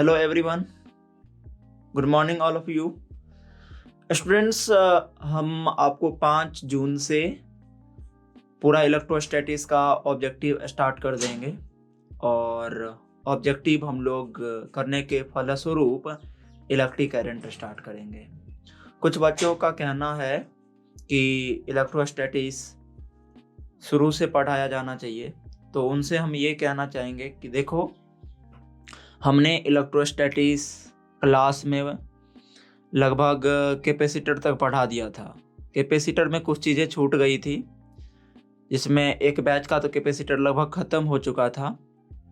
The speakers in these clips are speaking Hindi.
Hello everyone, good morning all of you students. हम आपको 5 जून से पूरा इलेक्ट्रोस्टैटिक्स का ऑब्जेक्टिव स्टार्ट कर देंगे और ऑब्जेक्टिव हम लोग करने के फलस्वरूप इलेक्ट्रिक करंट स्टार्ट करेंगे। कुछ बच्चों का कहना है कि इलेक्ट्रोस्टैटिक्स शुरू से पढ़ाया जाना चाहिए, तो उनसे हम ये कहना चाहेंगे कि देखो, हमने इलेक्ट्रोस्टैटिक्स क्लास में लगभग कैपेसिटर तक पढ़ा दिया था। कैपेसिटर में कुछ चीज़ें छूट गई थी, जिसमें एक बैच का तो कैपेसिटर लगभग ख़त्म हो चुका था।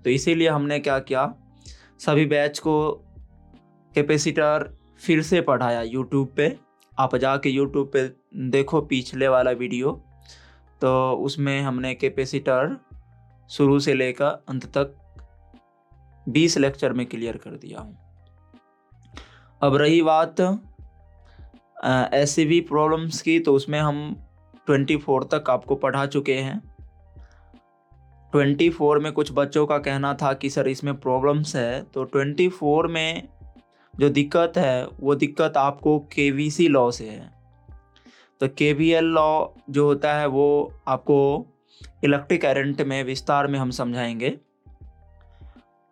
तो इसीलिए हमने क्या किया, सभी बैच को कैपेसिटर फिर से पढ़ाया यूट्यूब पे। आप जाके यूट्यूब पे देखो पिछले वाला वीडियो, तो उसमें हमने कैपेसिटर शुरू से लेकर अंत तक 20 लेक्चर में क्लियर कर दिया हूँ। अब रही बात एससीवी प्रॉब्लम्स की, तो उसमें हम 24 तक आपको पढ़ा चुके हैं। 24 में कुछ बच्चों का कहना था कि सर इसमें प्रॉब्लम्स है, तो 24 में जो दिक्कत है वो दिक्कत आपको केवीसी लॉ से है। तो केवीएल लॉ जो होता है वो आपको इलेक्ट्रिक करंट में विस्तार में हम समझाएंगे,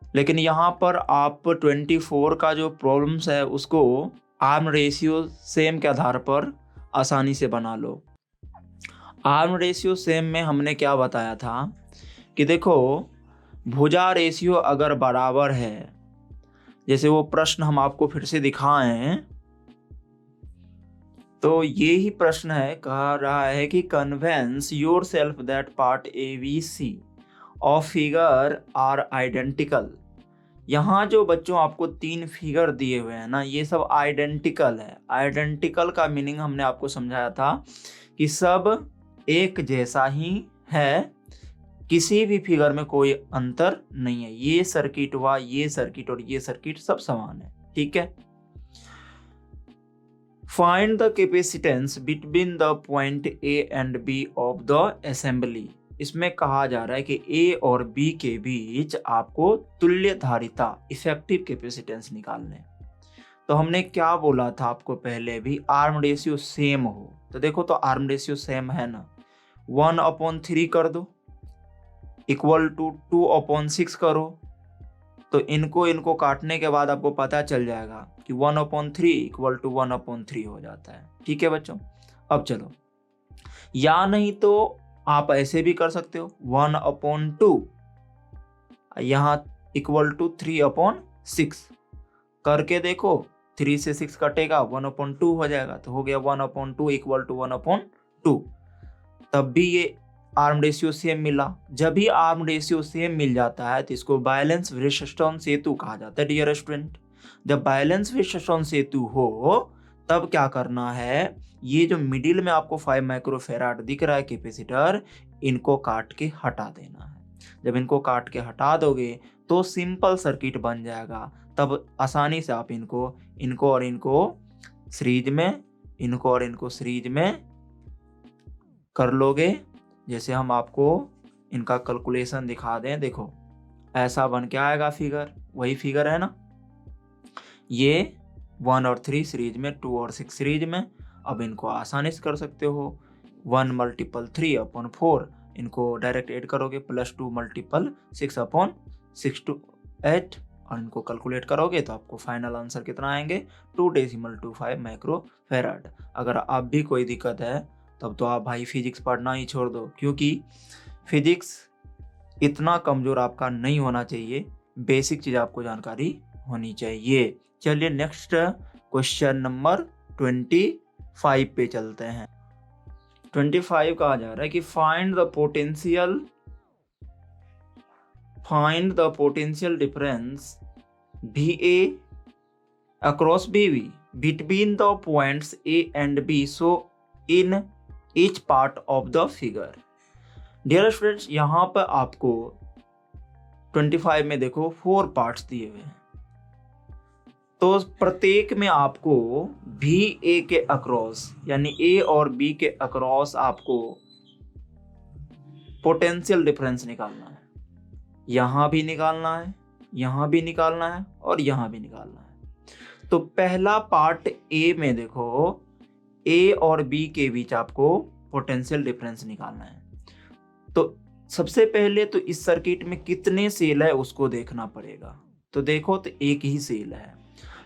लेकिन यहाँ पर आप 24 का जो प्रॉब्लम्स है उसको आर्म रेशियो सेम के आधार पर आसानी से बना लो। आर्म रेशियो सेम में हमने क्या बताया था कि देखो, भुजा रेशियो अगर बराबर है, जैसे वो प्रश्न हम आपको फिर से दिखाएं, तो ये ही प्रश्न है, कह रहा है कि convince yourself that part ABC of figure are identical. यहाँ जो बच्चों आपको 3 फिगर दिए हुए हैं ना, ये सब आइडेंटिकल है। आइडेंटिकल का मीनिंग हमने आपको समझाया था कि सब एक जैसा ही है, किसी भी फिगर में कोई अंतर नहीं है। ये सर्किट हुआ, ये सर्किट और ये सर्किट सब समान है, ठीक है। Find the capacitance between the point A and B of the assembly. इसमें कहा जा रहा है कि A और B के बीच आपको तुल्य धारिता इफेक्टिव कैपेसिटेंस निकालने। तो हमने क्या बोला था आपको पहले भी, आर्म रेशियो सेम हो। तो देखो, तो आर्म रेशियो सेम है ना, 1/3 कर दो इक्वल टू 2/6 करो, तो इनको काटने के बाद आपको पता चल जाएगा कि 1/3 इक्वल टू 1/3 हो जाता है, ठीक है बच्चों। अब चलो, या नहीं तो आप ऐसे भी कर सकते हो, 1/2 यहाँ इक्वल टू 3/6 करके देखो, 3 से 6 कटेगा, 1/2 हो जाएगा, तो हो गया 1/2 इक्वल टू 1/2। तब भी ये आर्म रेशियो सेम मिला। जब भी आर्म रेशियो सेम मिल जाता है तो इसको बैलेंस व्हिटस्टोन सेतु कहा जाता है डियर स्टूडेंट। जब बैलेंस व्हिटस्टोन सेतु हो तब क्या करना है, ये जो मिडिल में आपको 5 माइक्रोफेराड दिख रहा है कैपेसिटर, इनको काट के हटा देना है। जब इनको काट के हटा दोगे तो सिंपल सर्किट बन जाएगा। तब आसानी से आप इनको और इनको सीरीज में, इनको और इनको सीरीज में कर लोगे। जैसे हम आपको इनका कैलकुलेशन दिखा दें, देखो ऐसा बन के आएगा फिगर, वही फिगर है ना, ये 1 और 3 सीरीज में, 2 और 6 सीरीज में। अब इनको आसानी से कर सकते हो, 1 × 3/4, इनको डायरेक्ट ऐड करोगे, +2 × 6/6 to 8, और इनको कैलकुलेट करोगे तो आपको फाइनल आंसर कितना आएंगे, 2.25 माइक्रोफेराड। अगर आप भी कोई दिक्कत है तब तो आप भाई फिजिक्स पढ़ना ही छोड़ दो, क्योंकि फिजिक्स इतना कमज़ोर आपका नहीं होना चाहिए, बेसिक चीज़ आपको जानकारी होनी चाहिए। चलिए नेक्स्ट क्वेश्चन नंबर 25 पे चलते हैं। 25 कहा जा रहा है कि find the potential difference VA across BB between the points A and B so in each part of the figure। Dear students, यहाँ पर आपको 25 में देखो 4 पार्ट्स दिए हुए हैं, तो प्रत्येक में आपको VA के अक्रॉस, यानी A और B के अक्रॉस आपको पोटेंशियल डिफरेंस निकालना है। यहाँ भी निकालना है यहाँ भी निकालना है और यहाँ भी निकालना है। तो पहला पार्ट ए में देखो, ए और बी के बीच आपको पोटेंशियल डिफरेंस निकालना है। तो सबसे पहले तो इस सर्किट में कितने सेल है उसको देखना पड़ेगा। तो देखो, तो एक ही सेल है।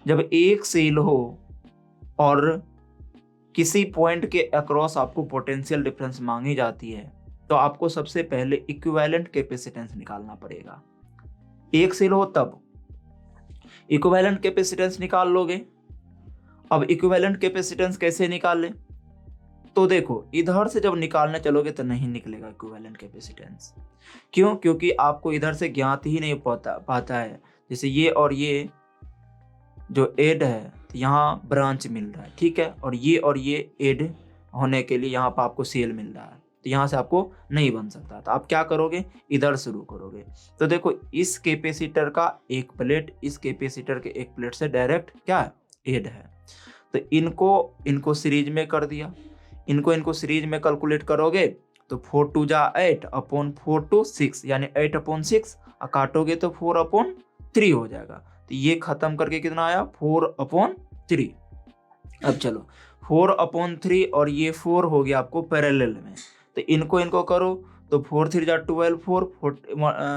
जब एक सेल हो और किसी पॉइंट के अक्रॉस आपको पोटेंशियल डिफरेंस मांगी जाती है, तो आपको सबसे पहले इक्विवेलेंट कैपेसिटेंस निकालना पड़ेगा। एक सेल हो तब इक्विवेलेंट कैपेसिटेंस निकाल लोगे। अब इक्विवेलेंट कैपेसिटेंस कैसे निकाले? तो देखो, इधर से जब निकालने चलोगे तो नहीं निकलेगा इक्विवेलेंट कैपेसिटेंस। क्यों? क्योंकि आपको इधर से ज्ञात ही नहीं पाता है। जैसे ये और ये जो एड है, तो यहाँ ब्रांच मिल रहा है, ठीक है, और ये एड होने के लिए यहाँ पर आपको सेल मिल रहा है, तो यहाँ से आपको नहीं बन सकता। तो आप क्या करोगे? इधर शुरू करोगे। तो देखो, इस कैपेसिटर का एक प्लेट इस कैपेसिटर के एक प्लेट से डायरेक्ट क्या है? एड है। तो इनको सीरीज में कर दिया। इनको सीरीज में कैलकुलेट करोगे तो 4 2 जा 8 अपॉन 4 2 6, यानी 8/6, काटोगे तो 4/3 हो जाएगा। तो ये खत्म करके कितना आया? 4/3। अब चलो, 4/3 और ये 4 हो गया आपको पैरेलल में। तो इनको करो तो 4 3 जा 12,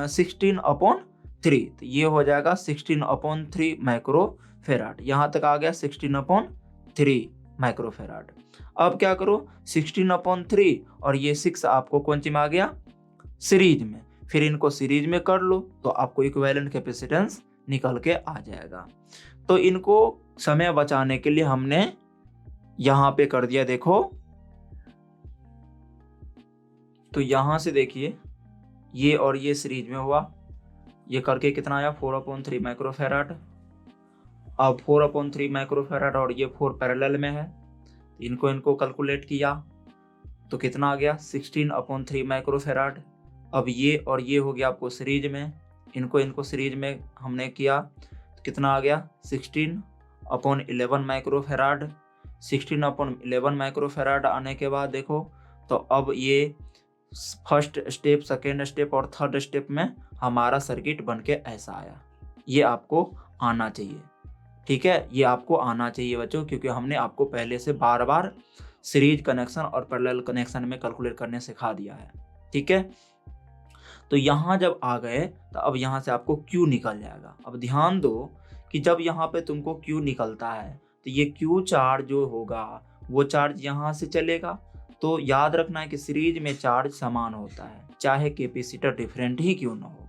16/3, तो ये हो जाएगा 16/3 माइक्रोफेराड। यहाँ तक आ गया 16/3 माइक्रोफेराड। अब क्या करो, 16/3 और ये 6 आपको कौन सी में आ गया? सीरीज में। फिर इनको सीरीज में कर लो तो आपको इक्विवेलेंट कैपेसिटेंस निकल के आ जाएगा। तो इनको समय बचाने के लिए हमने यहां पे कर दिया। देखो, तो यहां से देखिए, ये और ये सीरीज में हुआ, ये करके कितना आया? 4/3 माइक्रोफेराड। अब 4/3 माइक्रोफेराड और ये 4 पैरेलल में है, इनको कैलकुलेट किया तो कितना आ गया? 16/3 माइक्रोफेराड। अब ये और ये हो गया आपको सीरीज में, इनको सीरीज में हमने किया तो कितना आ गया? 16/11 माइक्रोफेराड। 16/11 माइक्रोफेराड आने के बाद देखो, तो अब ये फर्स्ट स्टेप, सेकेंड स्टेप और थर्ड स्टेप में हमारा सर्किट बन के ऐसा आया। ये आपको आना चाहिए, ठीक है, ये आपको आना चाहिए बच्चों, क्योंकि हमने आपको पहले से बार बार सीरीज कनेक्शन और पैरेलल कनेक्शन में कैलकुलेट करने सिखा दिया है, ठीक है। तो यहाँ जब आ गए तो अब यहाँ से आपको Q निकल जाएगा। अब ध्यान दो कि जब यहाँ पे तुमको Q निकलता है तो ये Q चार्ज जो होगा वो चार्ज यहाँ से चलेगा। तो याद रखना है कि सीरीज में चार्ज समान होता है, चाहे कैपेसिटर डिफरेंट ही क्यों ना हो,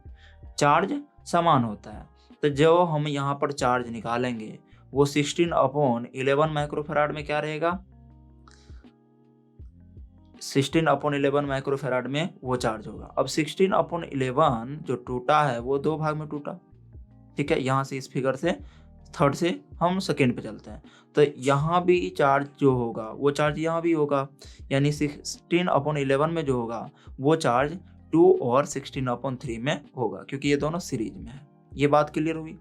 चार्ज समान होता है। तो जो हम यहाँ पर चार्ज निकालेंगे वो 16/11 माइक्रोफेराड में क्या रहेगा? 16/11 माइक्रोफेराड में वो चार्ज होगा। अब 16/11 जो टूटा है वो 2 भाग में टूटा, ठीक है। यहाँ से इस फिगर से थर्ड से हम सेकेंड पे चलते हैं, तो यहाँ भी चार्ज जो होगा वो चार्ज यहाँ भी होगा, यानी 16/11 में जो होगा वो चार्ज 2 और 16/3 में होगा, क्योंकि ये दोनों सीरीज में है। ये बात क्लियर हुई।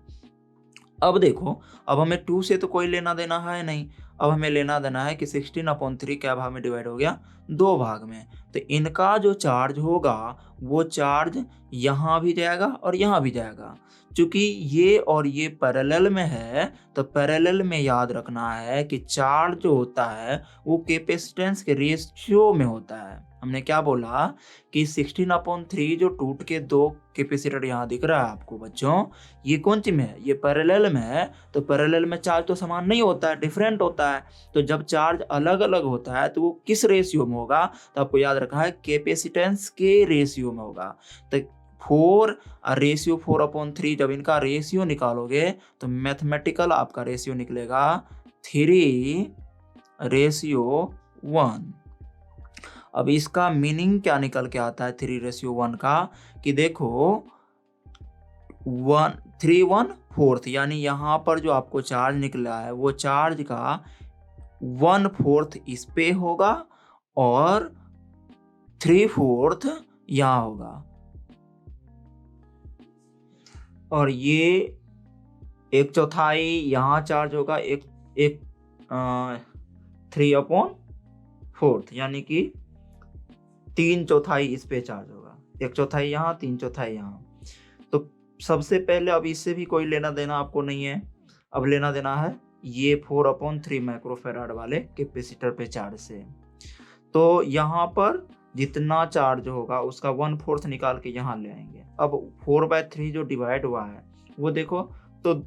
अब देखो, अब हमें 2 से तो कोई लेना देना है नहीं, अब हमें लेना देना है कि 16/3 क्या भाग में डिवाइड हो गया? 2 भाग में। तो इनका जो चार्ज होगा वो चार्ज यहाँ भी जाएगा और यहाँ भी जाएगा। चूंकि ये और ये पैरेलल में है, तो पैरेलल में याद रखना है कि चार्ज जो होता है वो कैपेसिटेंस के रेशियो में होता है। हमने क्या बोला कि 16/3 जो टूट के 2 कैपेसिटर यहाँ दिख रहा है आपको बच्चों, ये कौन सी में है? ये पैरेलल में है। तो पैरेलल में चार्ज तो समान नहीं होता है, डिफरेंट होता है। तो जब चार्ज अलग अलग होता है तो वो किस रेशियो में होगा? तो आपको याद रखना है कैपेसिटेंस के रेशियो में होगा। तो 4/3 जब इनका रेशियो निकालोगे तो मैथमेटिकल आपका रेशियो निकलेगा 3:1। अब इसका मीनिंग क्या निकल के आता है 3:1 का? कि देखो 3/1, यानी यहाँ पर जो आपको चार्ज निकला है वो चार्ज का 1/4 इस पे होगा और 3/4 यहाँ होगा, और ये 1/4 यहाँ चार्ज होगा, 3/4, यानी कि 3/4 इस पे चार्ज होगा, 1/4 यहाँ, 3/4 यहाँ। तो सबसे पहले अब इससे भी कोई लेना देना आपको नहीं है, अब लेना देना है ये 4/3 माइक्रोफेराड वाले कैपेसिटर पे चार्ज से। तो यहाँ पर जितना चार्ज होगा उसका 1/4 निकाल के यहाँ ले आएंगे। अब 4/3 जो डिवाइड हुआ है वो देखो, तो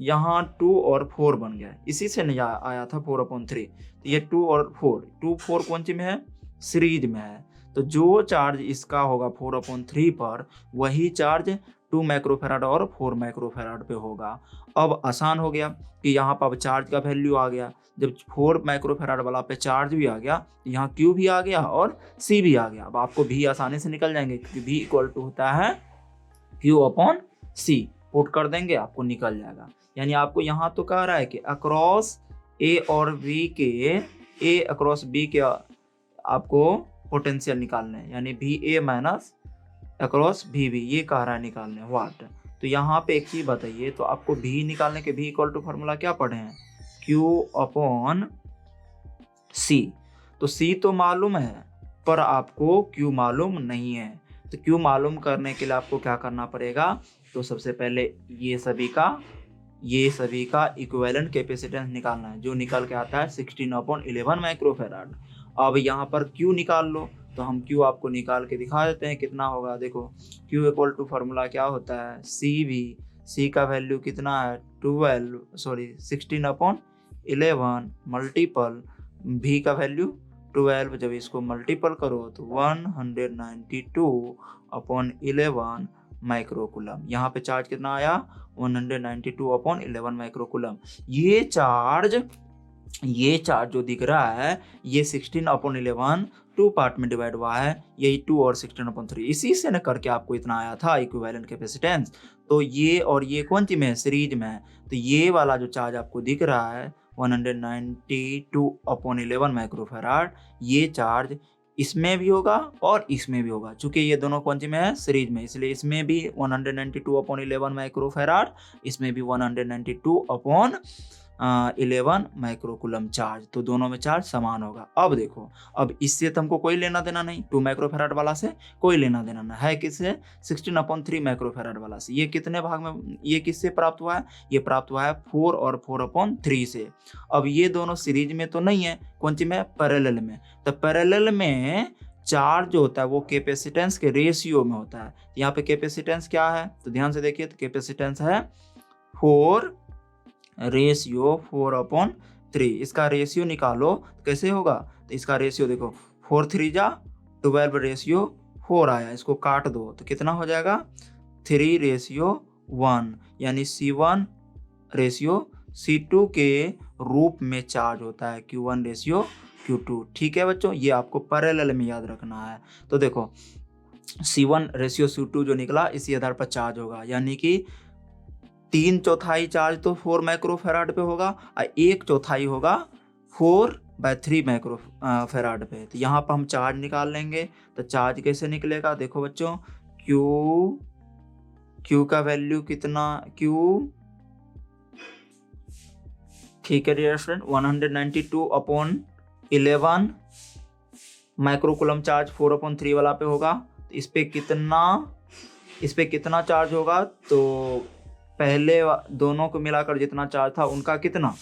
यहाँ 2 और 4 बन गया, इसी से नहीं आया था 4/3। तो ये 2 और 4 कौन सी में है, सीरीज में है। तो जो चार्ज इसका होगा 4/3 पर, वही चार्ज 2 माइक्रोफेराड और 4 माइक्रोफेराड पे होगा। अब आसान हो गया कि यहाँ पर अब चार्ज का वैल्यू आ गया। जब 4 माइक्रोफेराड वाला पे चार्ज भी आ गया, यहाँ Q भी आ गया और C भी आ गया। अब आपको भी आसानी से निकल जाएंगे, क्योंकि V इक्वल टू होता है Q/C। पुट कर देंगे, आपको निकल जाएगा। यानी आपको यहाँ तो कह रहा है कि अक्रॉस A और B के, A अक्रॉस B के आपको पोटेंशियल निकालने हैं, यानी VA माइनस अक्रॉस VB, ये कह रहा है निकालने वाट। तो यहाँ पे एक चीज बताइए, तो आपको V निकालने के V इक्वल टू फॉर्मूला क्या पढ़े हैं, Q/C। तो C तो मालूम है पर आपको Q मालूम नहीं है। तो Q मालूम करने के लिए आपको क्या करना पड़ेगा, तो सबसे पहले ये सभी का इक्विवेलेंट कैपेसिटेंस निकालना है, जो निकल के आता है 16/11 माइक्रोफेराड। अब यहाँ पर Q निकाल लो, तो हम Q आपको निकाल के दिखा देते हैं कितना होगा। देखो Q इक्वल टू फॉर्मूला क्या होता है, C का वैल्यू कितना है 16/11 मल्टीपल V का वैल्यू 12। जब इसको मल्टीपल करो तो 192/11 माइक्रोकुलम। यहाँ पे चार्ज कितना आया, 192/11 माइक्रोकुलम। ये चार्ज जो दिख रहा है, ये 16/11 2 पार्ट में डिवाइड हुआ है, यही 2 और 16/3, इसी से न करके आपको इतना आया था इक्विवेलेंट कैपेसिटेंस। तो ये और ये कौन सी में है, सीरीज में है। तो ये वाला जो चार्ज आपको दिख रहा है 192/11 माइक्रोफेराड, ये चार्ज इसमें भी होगा और इसमें भी होगा। चूंकि ये दोनों कौन सी में है, सीरीज में, इसलिए इसमें भी 192/11 माइक्रोफेराड, इसमें भी 192/11 माइक्रोकुलम चार्ज। तो दोनों में चार्ज समान होगा। अब देखो, अब इससे तो हमको कोई लेना देना नहीं, 2 माइक्रोफेराड वाला से कोई लेना देना नहीं है। किससे, 16/3 माइक्रोफेराड वाला से। ये कितने भाग में, ये किससे प्राप्त हुआ है, ये प्राप्त हुआ है 4 और 4/3 से। अब ये दोनों सीरीज में तो नहीं है, कौन सी में, पैरेलल में। तो पैरेलल में चार्ज जो होता है वो कैपेसिटेंस के रेशियो में होता है। यहाँ पे कैपेसिटेंस क्या है, तो ध्यान से देखिए, तो कैपेसिटेंस है 4/3। इसका रेशियो निकालो तो कैसे होगा, तो इसका रेशियो देखो, 4 3 जा 12 रेशियो 4 आया, इसको काट दो तो कितना हो जाएगा, 3:1, यानी C1 रेशियो C2 के रूप में चार्ज होता है, Q1 रेशियो Q2। ठीक है बच्चों, ये आपको पैरेलल में याद रखना है। तो देखो C1 रेशियो C2 जो निकला, इसी आधार पर चार्ज होगा, यानी कि 3/4 चार्ज तो 4 माइक्रोफेराड पे होगा और 1/4 होगा 4/3 माइक्रोफेराड पे। तो यहाँ पर हम चार्ज निकाल लेंगे। तो चार्ज कैसे निकलेगा, देखो बच्चों, Q का वैल्यू कितना, Q, ठीक है डियर स्टूडेंट, 192/11 माइक्रोकुलम चार्ज 4/3 वाला पे होगा। तो इस पे कितना चार्ज होगा, तो पहले दोनों को मिलाकर जितना चार्ज था उनका कितना,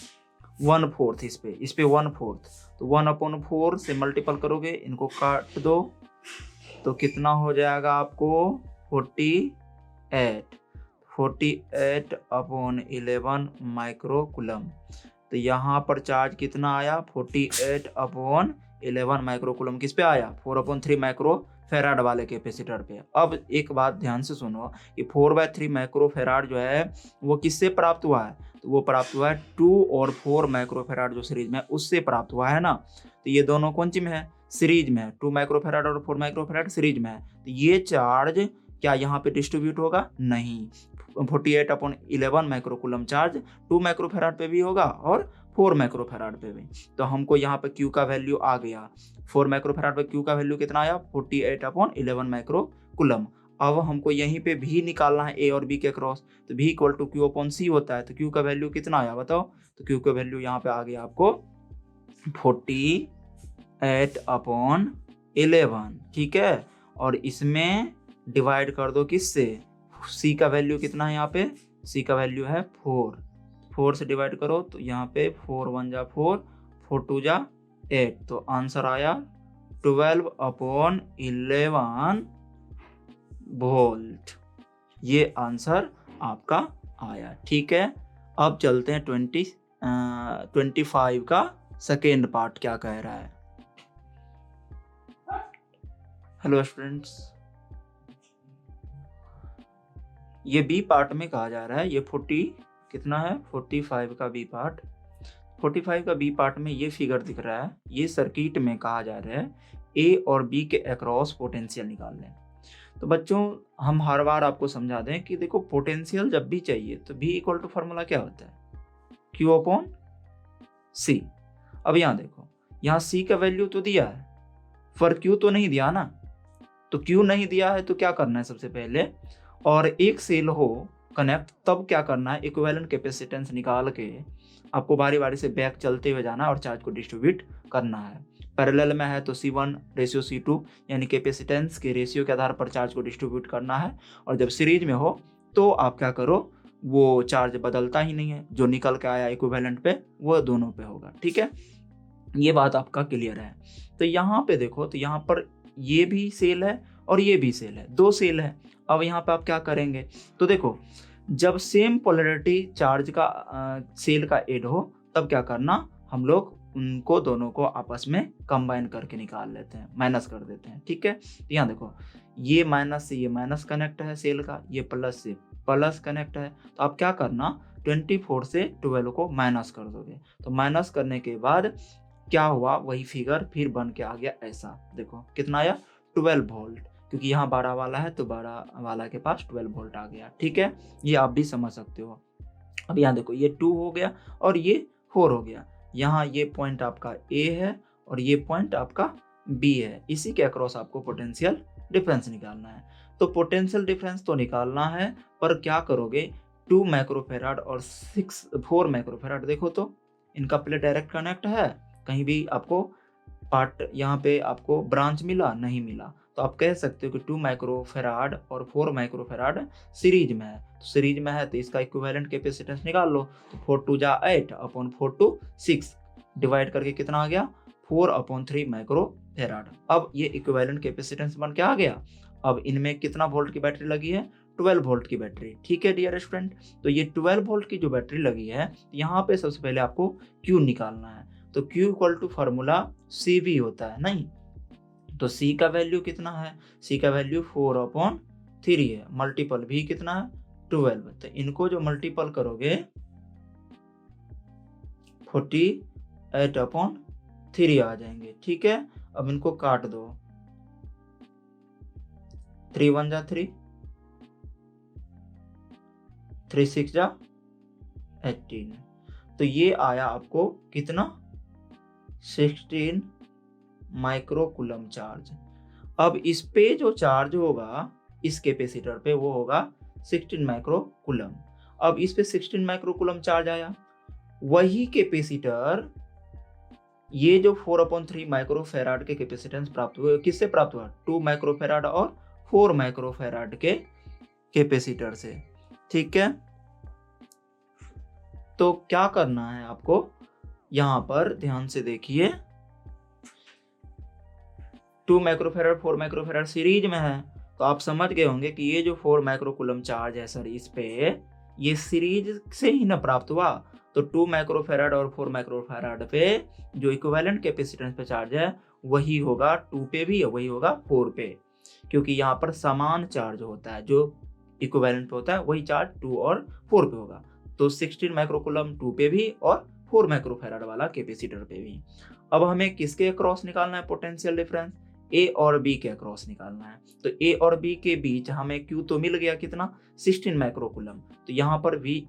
1/4 इस पे 1/4। तो 1/4 से मल्टीपल करोगे, इनको काट दो तो कितना हो जाएगा आपको, 48/11 माइक्रोकुलम। तो यहाँ पर चार्ज कितना आया, 48/11 माइक्रोकुलम किस पे आया, 4/3 माइक्रोफेराड वाले कैपेसिटर पे। अब एक बात ध्यान से सुनो कि 4/3 माइक्रोफेराड जो है वो किससे प्राप्त हुआ है, तो वो प्राप्त हुआ है 2 और 4 माइक्रोफेराड जो सीरीज में है उससे प्राप्त हुआ है ना। तो ये दोनों कौन सी में है, सीरीज में है, 2 माइक्रोफेराड और 4 माइक्रोफेराड सीरीज में है। तो ये चार्ज क्या यहाँ पे डिस्ट्रीब्यूट होगा, नहीं। 48/11 माइक्रोकुलम चार्ज 2 माइक्रोफेराड पे भी होगा और 4 माइक्रोफेराड पे भी। तो हमको यहाँ पे Q का वैल्यू आ गया, 4 माइक्रोफेराड पे Q का वैल्यू कितना आया, 48/11 माइक्रोकुलम। अब हमको यहीं पे भी निकालना है A और B के क्रॉस। तो V इक्वल टू Q/C होता है। तो Q का वैल्यू कितना आया बताओ, तो Q का वैल्यू यहाँ पे आ गया आपको 48/11। ठीक है, और इसमें डिवाइड कर दो किससे, सी का वैल्यू कितना है यहाँ पे, सी का वैल्यू है 4, 4 से डिवाइड करो तो यहाँ पे 4 1 जा 4, 4 2 जा 8, तो आंसर आया 12/11 वोल्ट। ये आंसर आपका आया। ठीक है, अब चलते हैं 25 का सेकेंड पार्ट क्या कह रहा है। हेलो स्टूडेंट्स, ये बी पार्ट में कहा जा रहा है, ये 45 का बी पार्ट, 45 का बी पार्ट में ये फिगर दिख रहा है। ये सर्किट में कहा जा रहा है ए और बी के अक्रॉस पोटेंशियल निकाल लें। तो बच्चों हम हर बार आपको समझा दें कि देखो पोटेंशियल जब भी चाहिए तो V इक्वल टू फॉर्मूला क्या होता है, Q अपॉन C। अब यहाँ देखो, यहाँ C का वैल्यू तो दिया है पर Q तो नहीं दिया ना, तो Q नहीं दिया है तो क्या करना है, सबसे पहले और एक सेल हो कनेक्ट तब क्या करना है, इक्विवेलेंट कैपेसिटेंस निकाल के आपको बारी बारी से बैक चलते हुए जाना और चार्ज को डिस्ट्रीब्यूट करना है। पैरेलल में है तो C1 रेशियो C2 यानी कैपेसिटेंस के रेशियो के आधार पर चार्ज को डिस्ट्रीब्यूट करना है, और जब सीरीज में हो तो आप क्या करो, वो चार्ज बदलता ही नहीं है, जो निकल के आया इक्विवेलेंट पे वो दोनों पे होगा। ठीक है, ये बात आपका क्लियर है। तो यहाँ पे देखो, तो यहाँ पर ये भी सेल है और ये भी सेल है, दो सेल है। अब यहाँ पे आप क्या करेंगे, तो देखो जब सेम पोलैरिटी चार्ज का सेल का ऐड हो तब क्या करना, हम लोग उनको दोनों को आपस में कंबाइन करके निकाल लेते हैं, माइनस कर देते हैं। ठीक है, तो यहाँ देखो ये माइनस से ये माइनस कनेक्ट है सेल का, ये प्लस से प्लस कनेक्ट है, तो आप क्या करना 24 से 12 को माइनस कर दोगे, तो माइनस करने के बाद क्या हुआ, वही फिगर फिर बन के आ गया ऐसा। देखो कितना आया 12 वोल्ट, क्योंकि यहाँ 12 वाला है तो 12 वाला के पास 12 वोल्ट आ गया। ठीक है, ये आप भी समझ सकते हो। अब यहाँ देखो ये 2 हो गया और ये 4 हो गया, यहाँ ये पॉइंट आपका A है और ये पॉइंट आपका B है, इसी के अक्रॉस आपको पोटेंशियल डिफरेंस निकालना है। तो पोटेंशियल डिफरेंस तो निकालना है, पर क्या करोगे 2 माइक्रोफेराड और 4 माइक्रोफेराड, देखो तो इनका प्लेट डायरेक्ट कनेक्ट है, कहीं भी आपको पार्ट यहाँ पे आपको ब्रांच मिला नहीं मिला, तो आप कह सकते हो कि 2 माइक्रोफेराड और 4 माइक्रोफेराड सीरीज में है, तो सीरीज में है तो इसका इक्विवेलेंट कैपेसिटेंस निकाल लो, तो 4 2 जा 8 अपॉन 4 2 6 डिवाइड करके कितना आ गया 4/3 माइक्रोफेराड। अब ये इक्विवेलेंट कैपेसिटेंस बन के आ गया। अब इनमें कितना वोल्ट की बैटरी लगी है, 12 वोल्ट की बैटरी। ठीक है डियर स्टूडेंट, तो ये 12 वोल्ट की जो बैटरी लगी है, यहाँ पे सबसे पहले आपको Q निकालना है, तो Q equal to formula CV होता है नहीं, तो C का वैल्यू कितना है, C का वैल्यू 4/3 है, मल्टीपल भी कितना है 12, तो इनको जो मल्टीपल करोगे 48/3 आ जाएंगे। ठीक है, अब इनको काट दो, 3 1 जा 3, 3 6 जा 18, तो ये आया आपको कितना 16 माइक्रोकूलम चार्ज। अब इस पे जो चार्ज होगा इस कैपेसिटर पे वो होगा 16 माइक्रोकूलम। अब इस पे 16 माइक्रोकूलम चार्ज आया, वही कैपेसिटर ये जो 4/3 माइक्रोफेराड के कैपेसिटेंस प्राप्त हुए, किससे प्राप्त हुआ 2 माइक्रोफेराड और 4 माइक्रोफेराड के कैपेसिटर से। ठीक है, तो क्या करना है आपको, यहां पर ध्यान से देखिए 2 माइक्रोफेराड 4 माइक्रोफेराड सीरीज में है, तो आप समझ गए होंगे कि ये जो 4 माइक्रोकूलम चार्ज है सर, इस पे ये सीरीज से ही ना प्राप्त हुआ, तो 2 माइक्रोफेराड और 4 माइक्रोफेराड पे जो इक्विवेलेंट कैपेसिटेंस पे चार्ज है वही होगा 2 पे भी, वही होगा 4 पे, क्योंकि यहाँ पर समान चार्ज होता है, जो इक्विवेलेंट पे होता है वही चार्ज 2 और 4 पे होगा। तो 16 माइक्रोकूलम 2 पे भी और 4 माइक्रोफेराड वाला कैपेसिटर पे भी। अब हमें किसके अक्रॉस निकालना है पोटेंशियल डिफरेंस, A और B के अक्रॉस निकालना है। तो A और B के बीच हमें Q तो मिल गया कितना 16 माइक्रोकूलम, तो यहाँ पर V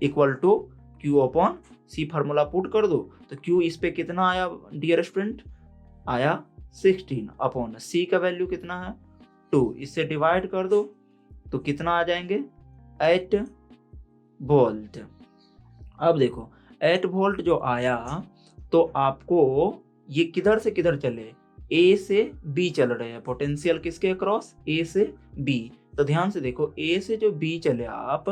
equal to Q/C formula put कर दो, तो Q इस पे कितना आया डियर स्टूडेंट, आया 16/C का वैल्यू कितना है 2, इससे डिवाइड कर दो तो कितना आ जाएंगे 8 वोल्ट। अब देखो 8 वोल्ट जो आया, तो आपको ये किधर से किधर चले, A से B चल रहे हैं, पोटेंशियल किसके अक्रॉस A से B, तो ध्यान से देखो, ए से जो बी चले आप,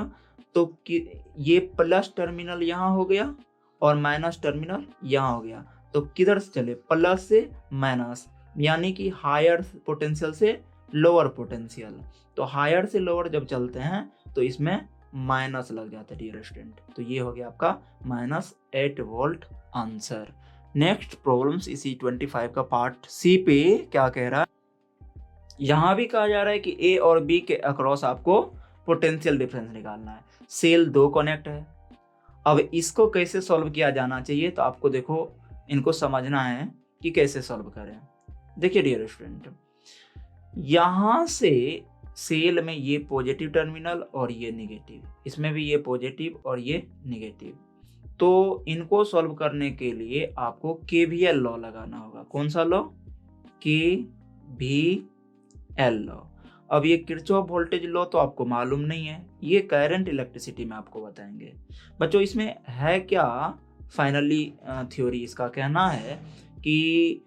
तो ये प्लस टर्मिनल यहाँ हो गया और माइनस टर्मिनल यहाँ हो गया, तो किधर से चले, प्लस से माइनस, यानी कि हायर पोटेंशियल से लोअर पोटेंशियल। तो हायर से लोअर जब चलते हैं तो इसमें माइनस लग जाता है डियर स्टूडेंट। तो ये हो गया आपका -8 वोल्ट आंसर। नेक्स्ट प्रॉब्लम्स इसी 25 का पार्ट सी पे क्या कह रहा है, यहाँ भी कहा जा रहा है कि ए और बी के अक्रॉस आपको पोटेंशियल डिफरेंस निकालना है। सेल 2 कनेक्ट है। अब इसको कैसे सॉल्व किया जाना चाहिए, तो आपको देखो इनको समझना है कि कैसे सॉल्व करें। देखिए डियर स्टूडेंट, यहाँ से सेल में ये पॉजिटिव टर्मिनल और ये नेगेटिव, इसमें भी ये पॉजिटिव और ये नेगेटिव। तो इनको सॉल्व करने के लिए आपको केवीएल लॉ लगाना होगा। कौन सा लॉ, केवीएल लॉ। अब ये किरचॉफ वोल्टेज लॉ तो आपको मालूम नहीं है, ये करंट इलेक्ट्रिसिटी में आपको बताएंगे। बच्चों इसमें है क्या, फाइनली थ्योरी इसका कहना है कि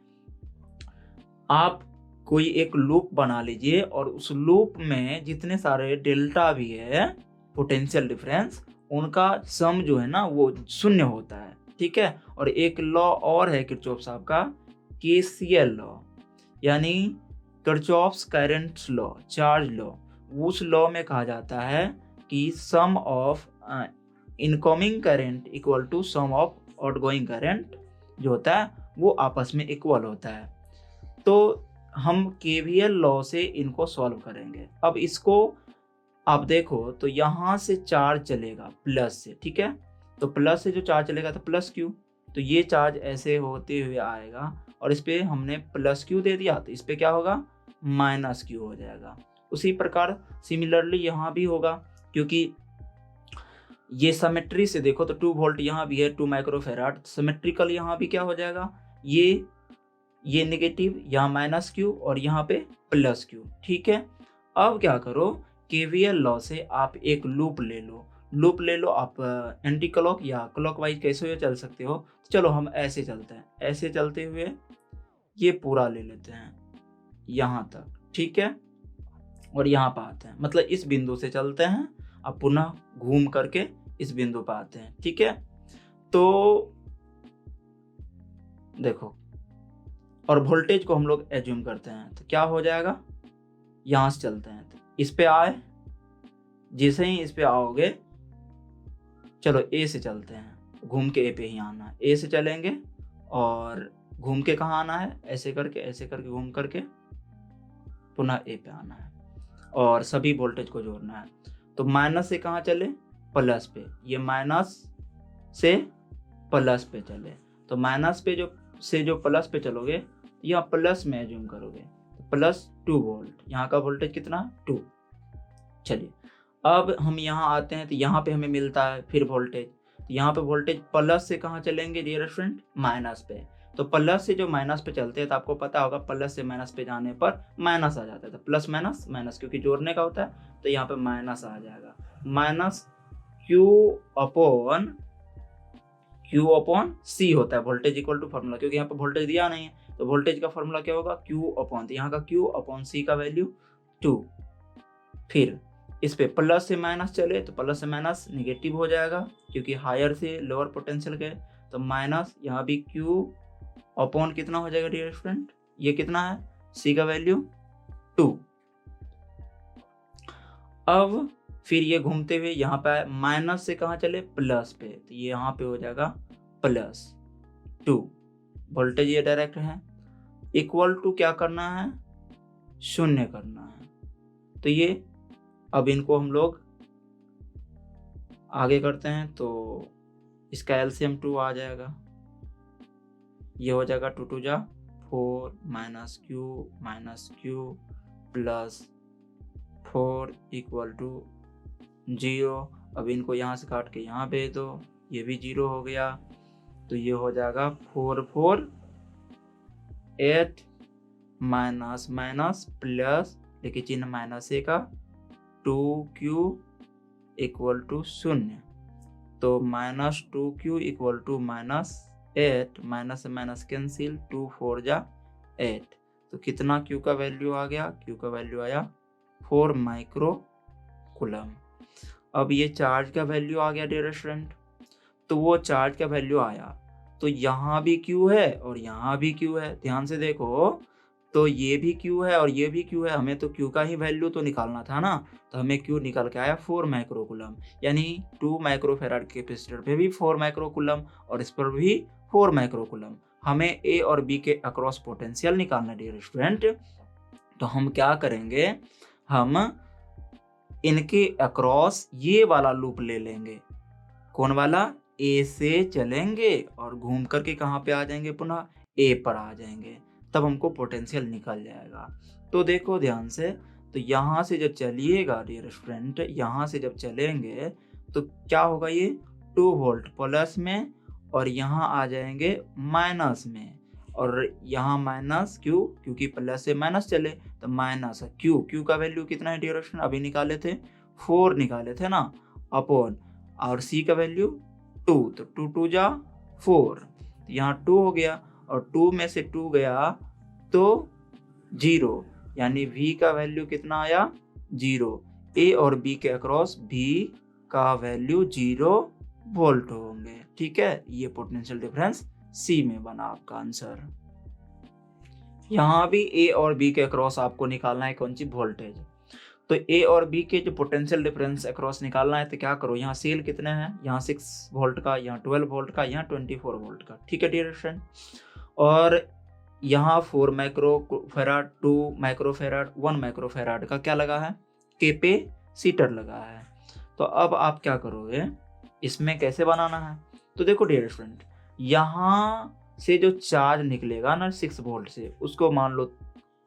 आप कोई एक लूप बना लीजिए और उस लूप में जितने सारे डेल्टा भी है पोटेंशियल डिफरेंस, उनका सम जो है ना वो 0 होता है, ठीक है। और एक लॉ और है किरचॉफ साहब का, केसीएल लॉ, यानी Kirchhoff's current law, charge law. उस लॉ में कहा जाता है कि sum of incoming current equal to sum of outgoing current जो होता है वो आपस में इक्वल होता है। तो हम केवीएल लॉ से इनको सॉल्व करेंगे। अब इसको आप देखो तो यहाँ से चार्ज चलेगा प्लस से, ठीक है। तो प्लस से जो चार्ज चलेगा तो प्लस क्यू, तो ये चार्ज ऐसे होते हुए आएगा और इस पे हमने प्लस क्यू दे दिया, तो इस पे क्या होगा, माइनस क्यू हो जाएगा। उसी प्रकार सिमिलरली यहाँ भी होगा, क्योंकि ये सिमेट्री से देखो तो 2 वोल्ट यहाँ भी है, 2 माइक्रोफेराड, सिमेट्रिकल यहाँ भी क्या हो जाएगा, ये नेगेटिव, यहाँ माइनस क्यू और यहाँ पे प्लस क्यू, ठीक है। अब क्या करो, केवीएल लॉ से आप एक लूप ले लो आप एंटी क्लॉक या क्लॉकवाइज कैसे हुए चल सकते हो। तो चलो हम ऐसे चलते हैं, ऐसे चलते हुए ये पूरा ले लेते हैं यहाँ तक, ठीक है। और यहाँ पर आते हैं, मतलब इस बिंदु से चलते हैं, अब पुनः घूम करके इस बिंदु पर आते हैं, ठीक है। तो देखो, और वोल्टेज को हम लोग एज्यूम करते हैं, तो क्या हो जाएगा, यहाँ से चलते हैं तो इस पे आए, जैसे ही इस पे आओगे, चलो ए से चलते हैं, घूम के ए पे ही आना है, ए से चलेंगे और घूम के कहाँ आना है, ऐसे करके घूम करके पुनः ए पे आना है और सभी वोल्टेज को जोड़ना है। तो माइनस से कहाँ चले, प्लस पे, ये माइनस से प्लस पे चले, तो माइनस पे जो प्लस पे चलोगे, यहाँ प्लस में एज्यूम करोगे, तो +2 वोल्ट, यहाँ का वोल्टेज कितना, 2। चलिए अब हम यहाँ आते हैं, तो यहाँ पे हमें मिलता है फिर वोल्टेज, तो यहाँ पे वोल्टेज प्लस से कहाँ चलेंगे डियर स्टूडेंट, माइनस पे। तो प्लस से जो माइनस पे चलते हैं, तो आपको पता होगा प्लस से माइनस पे जाने पर माइनस आ जाता है, तो प्लस माइनस माइनस, क्योंकि जोड़ने का होता है, तो यहाँ पे माइनस आ जाएगा, Q अपॉन C होता है, वोल्टेज इक्वल टू फार्मूला, क्योंकि यहाँ पे वोल्टेज दिया नहीं है, तो वोल्टेज का फार्मूला क्या होगा, Q अपॉन, तो यहाँ का Q अपॉन C का वैल्यू 2। फिर इस पे प्लस से माइनस चले, तो प्लस से माइनस निगेटिव हो जाएगा, क्योंकि हायर से लोअर पोटेंशियल गए, तो माइनस, यहाँ भी Q अपॉन कितना हो जाएगा डियर स्टूडेंट, ये कितना है, C का वैल्यू 2। अब फिर ये घूमते हुए यहाँ पे आए, माइनस से कहाँ चले, प्लस पे, तो ये यहाँ पे हो जाएगा +2, वोल्टेज ये डायरेक्ट है, इक्वल टू क्या करना है, 0 करना है। तो ये अब इनको हम लोग आगे करते हैं, तो इसका एलसीएम 2 आ जाएगा, ये हो जाएगा 2 2 जा 4 -Q +4 इक्वल टू 0। अब इनको यहाँ से काट के यहाँ भेज दो, ये भी 0 हो गया, तो ये हो जाएगा 4 4 8 माइनस माइनस प्लस, देखिए चिन्ह माइनस ए का, 2Q इक्वल टू 0, तो -2Q इक्वल टू -8, माइनस से माइनस कैंसिल, 2 4 जा 8, तो कितना Q का वैल्यू आ गया, Q का वैल्यू आया 4 माइक्रो कूलम। अब ये चार्ज का वैल्यू आ गया डियर स्टूडेंट, तो वो चार्ज का वैल्यू आया तो यहाँ भी क्यू है और यहाँ भी क्यू है। ध्यान से देखो, तो ये भी क्यू है और ये भी क्यू है, हमें तो क्यू का ही वैल्यू तो निकालना था ना, तो हमें क्यू निकल के आया 4 माइक्रो कूलम, यानी 2 माइक्रो फेराड के कैपेसिटर पे भी 4 माइक्रो कूलम और इस पर भी 4 माइक्रो कूलम। हमें ए और बी के अक्रॉस पोटेंशियल निकालना डियर स्टूडेंट, तो हम क्या करेंगे, हम इनके अक्रॉस ये वाला लूप ले लेंगे। कौन वाला? ए से चलेंगे और घूम करके कहाँ पे आ जाएंगे, पुनः ए पर आ जाएंगे, तब हमको पोटेंशियल निकल जाएगा। तो देखो ध्यान से, तो यहाँ से जब चलिएगा डियर स्टूडेंट, यहाँ से जब चलेंगे तो क्या होगा, ये 2 वोल्ट प्लस में और यहाँ आ जाएंगे माइनस में, और यहाँ माइनस क्यू, क्योंकि प्लस से माइनस चले तो माइनस क्यू। क्यू का वैल्यू कितना है डियर स्टूडेंट, अभी निकाले थे 4 निकाले थे ना, अपॉन, और सी का वैल्यू 2, तो 2 2 जा 4, यहाँ 2 हो गया और 2 में से 2 गया तो 0, यानी V का वैल्यू कितना आया, 0। ए और बी के अक्रॉस V का वैल्यू 0 वोल्ट होंगे। ठीक है, ये पोटेंशियल डिफरेंस सी में बना आपका आंसर। यहाँ भी ए और बी के अक्रॉस आपको निकालना है कौन सी, वोल्टेज। तो ए और बी के जो पोटेंशियल डिफरेंस अक्रॉस निकालना है तो क्या करो, यहाँ सेल कितने हैं, यहाँ 6 वोल्ट का, यहाँ 12 वोल्ट का, यहाँ 24 वोल्ट का। ठीक है डियर स्टूडेंट, और यहाँ 4 micro farad, 2 micro farad, 1 micro farad का क्या लगा है, कैपेसिटर लगा है। तो अब आप क्या करोगे, इसमें कैसे बनाना है, तो देखो डियर स्टूडेंट, यहाँ से जो चार्ज निकलेगा ना 6 वोल्ट से, उसको मान लो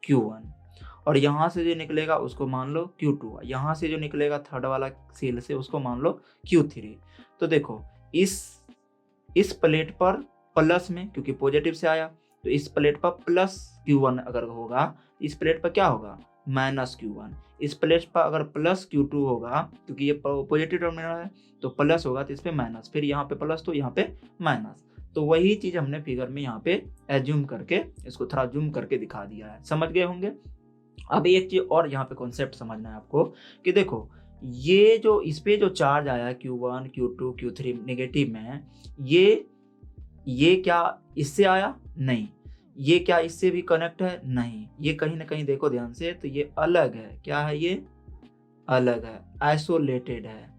Q1, और यहाँ से जो निकलेगा उसको मान लो Q2, यहाँ से जो निकलेगा थर्ड वाला सेल से उसको मान लो Q3। तो देखो इस प्लेट पर प्लस में, क्योंकि पॉजिटिव से आया, तो इस प्लेट पर प्लस Q1 अगर होगा, इस प्लेट पर क्या होगा, माइनस Q1। इस प्लेट पर अगर प्लस Q2 होगा, क्योंकि ये पॉजिटिव टर्मिनल है तो प्लस होगा, तो इस पे माइनस, फिर यहाँ पे प्लस तो यहाँ पे माइनस। तो वही चीज हमने फिगर में यहाँ पे एज्यूम करके इसको थोड़ा जूम करके दिखा दिया है, समझ गए होंगे। अब एक चीज और यहाँ पे कॉन्सेप्ट समझना है आपको कि देखो, ये जो इस पे जो चार्ज आया Q1 Q2 Q3 नेगेटिव में, ये क्या इससे आया, नहीं। ये क्या इससे भी कनेक्ट है, नहीं। ये कहीं ना कहीं देखो ध्यान से, तो ये अलग है। क्या है, ये अलग है, आइसोलेटेड है।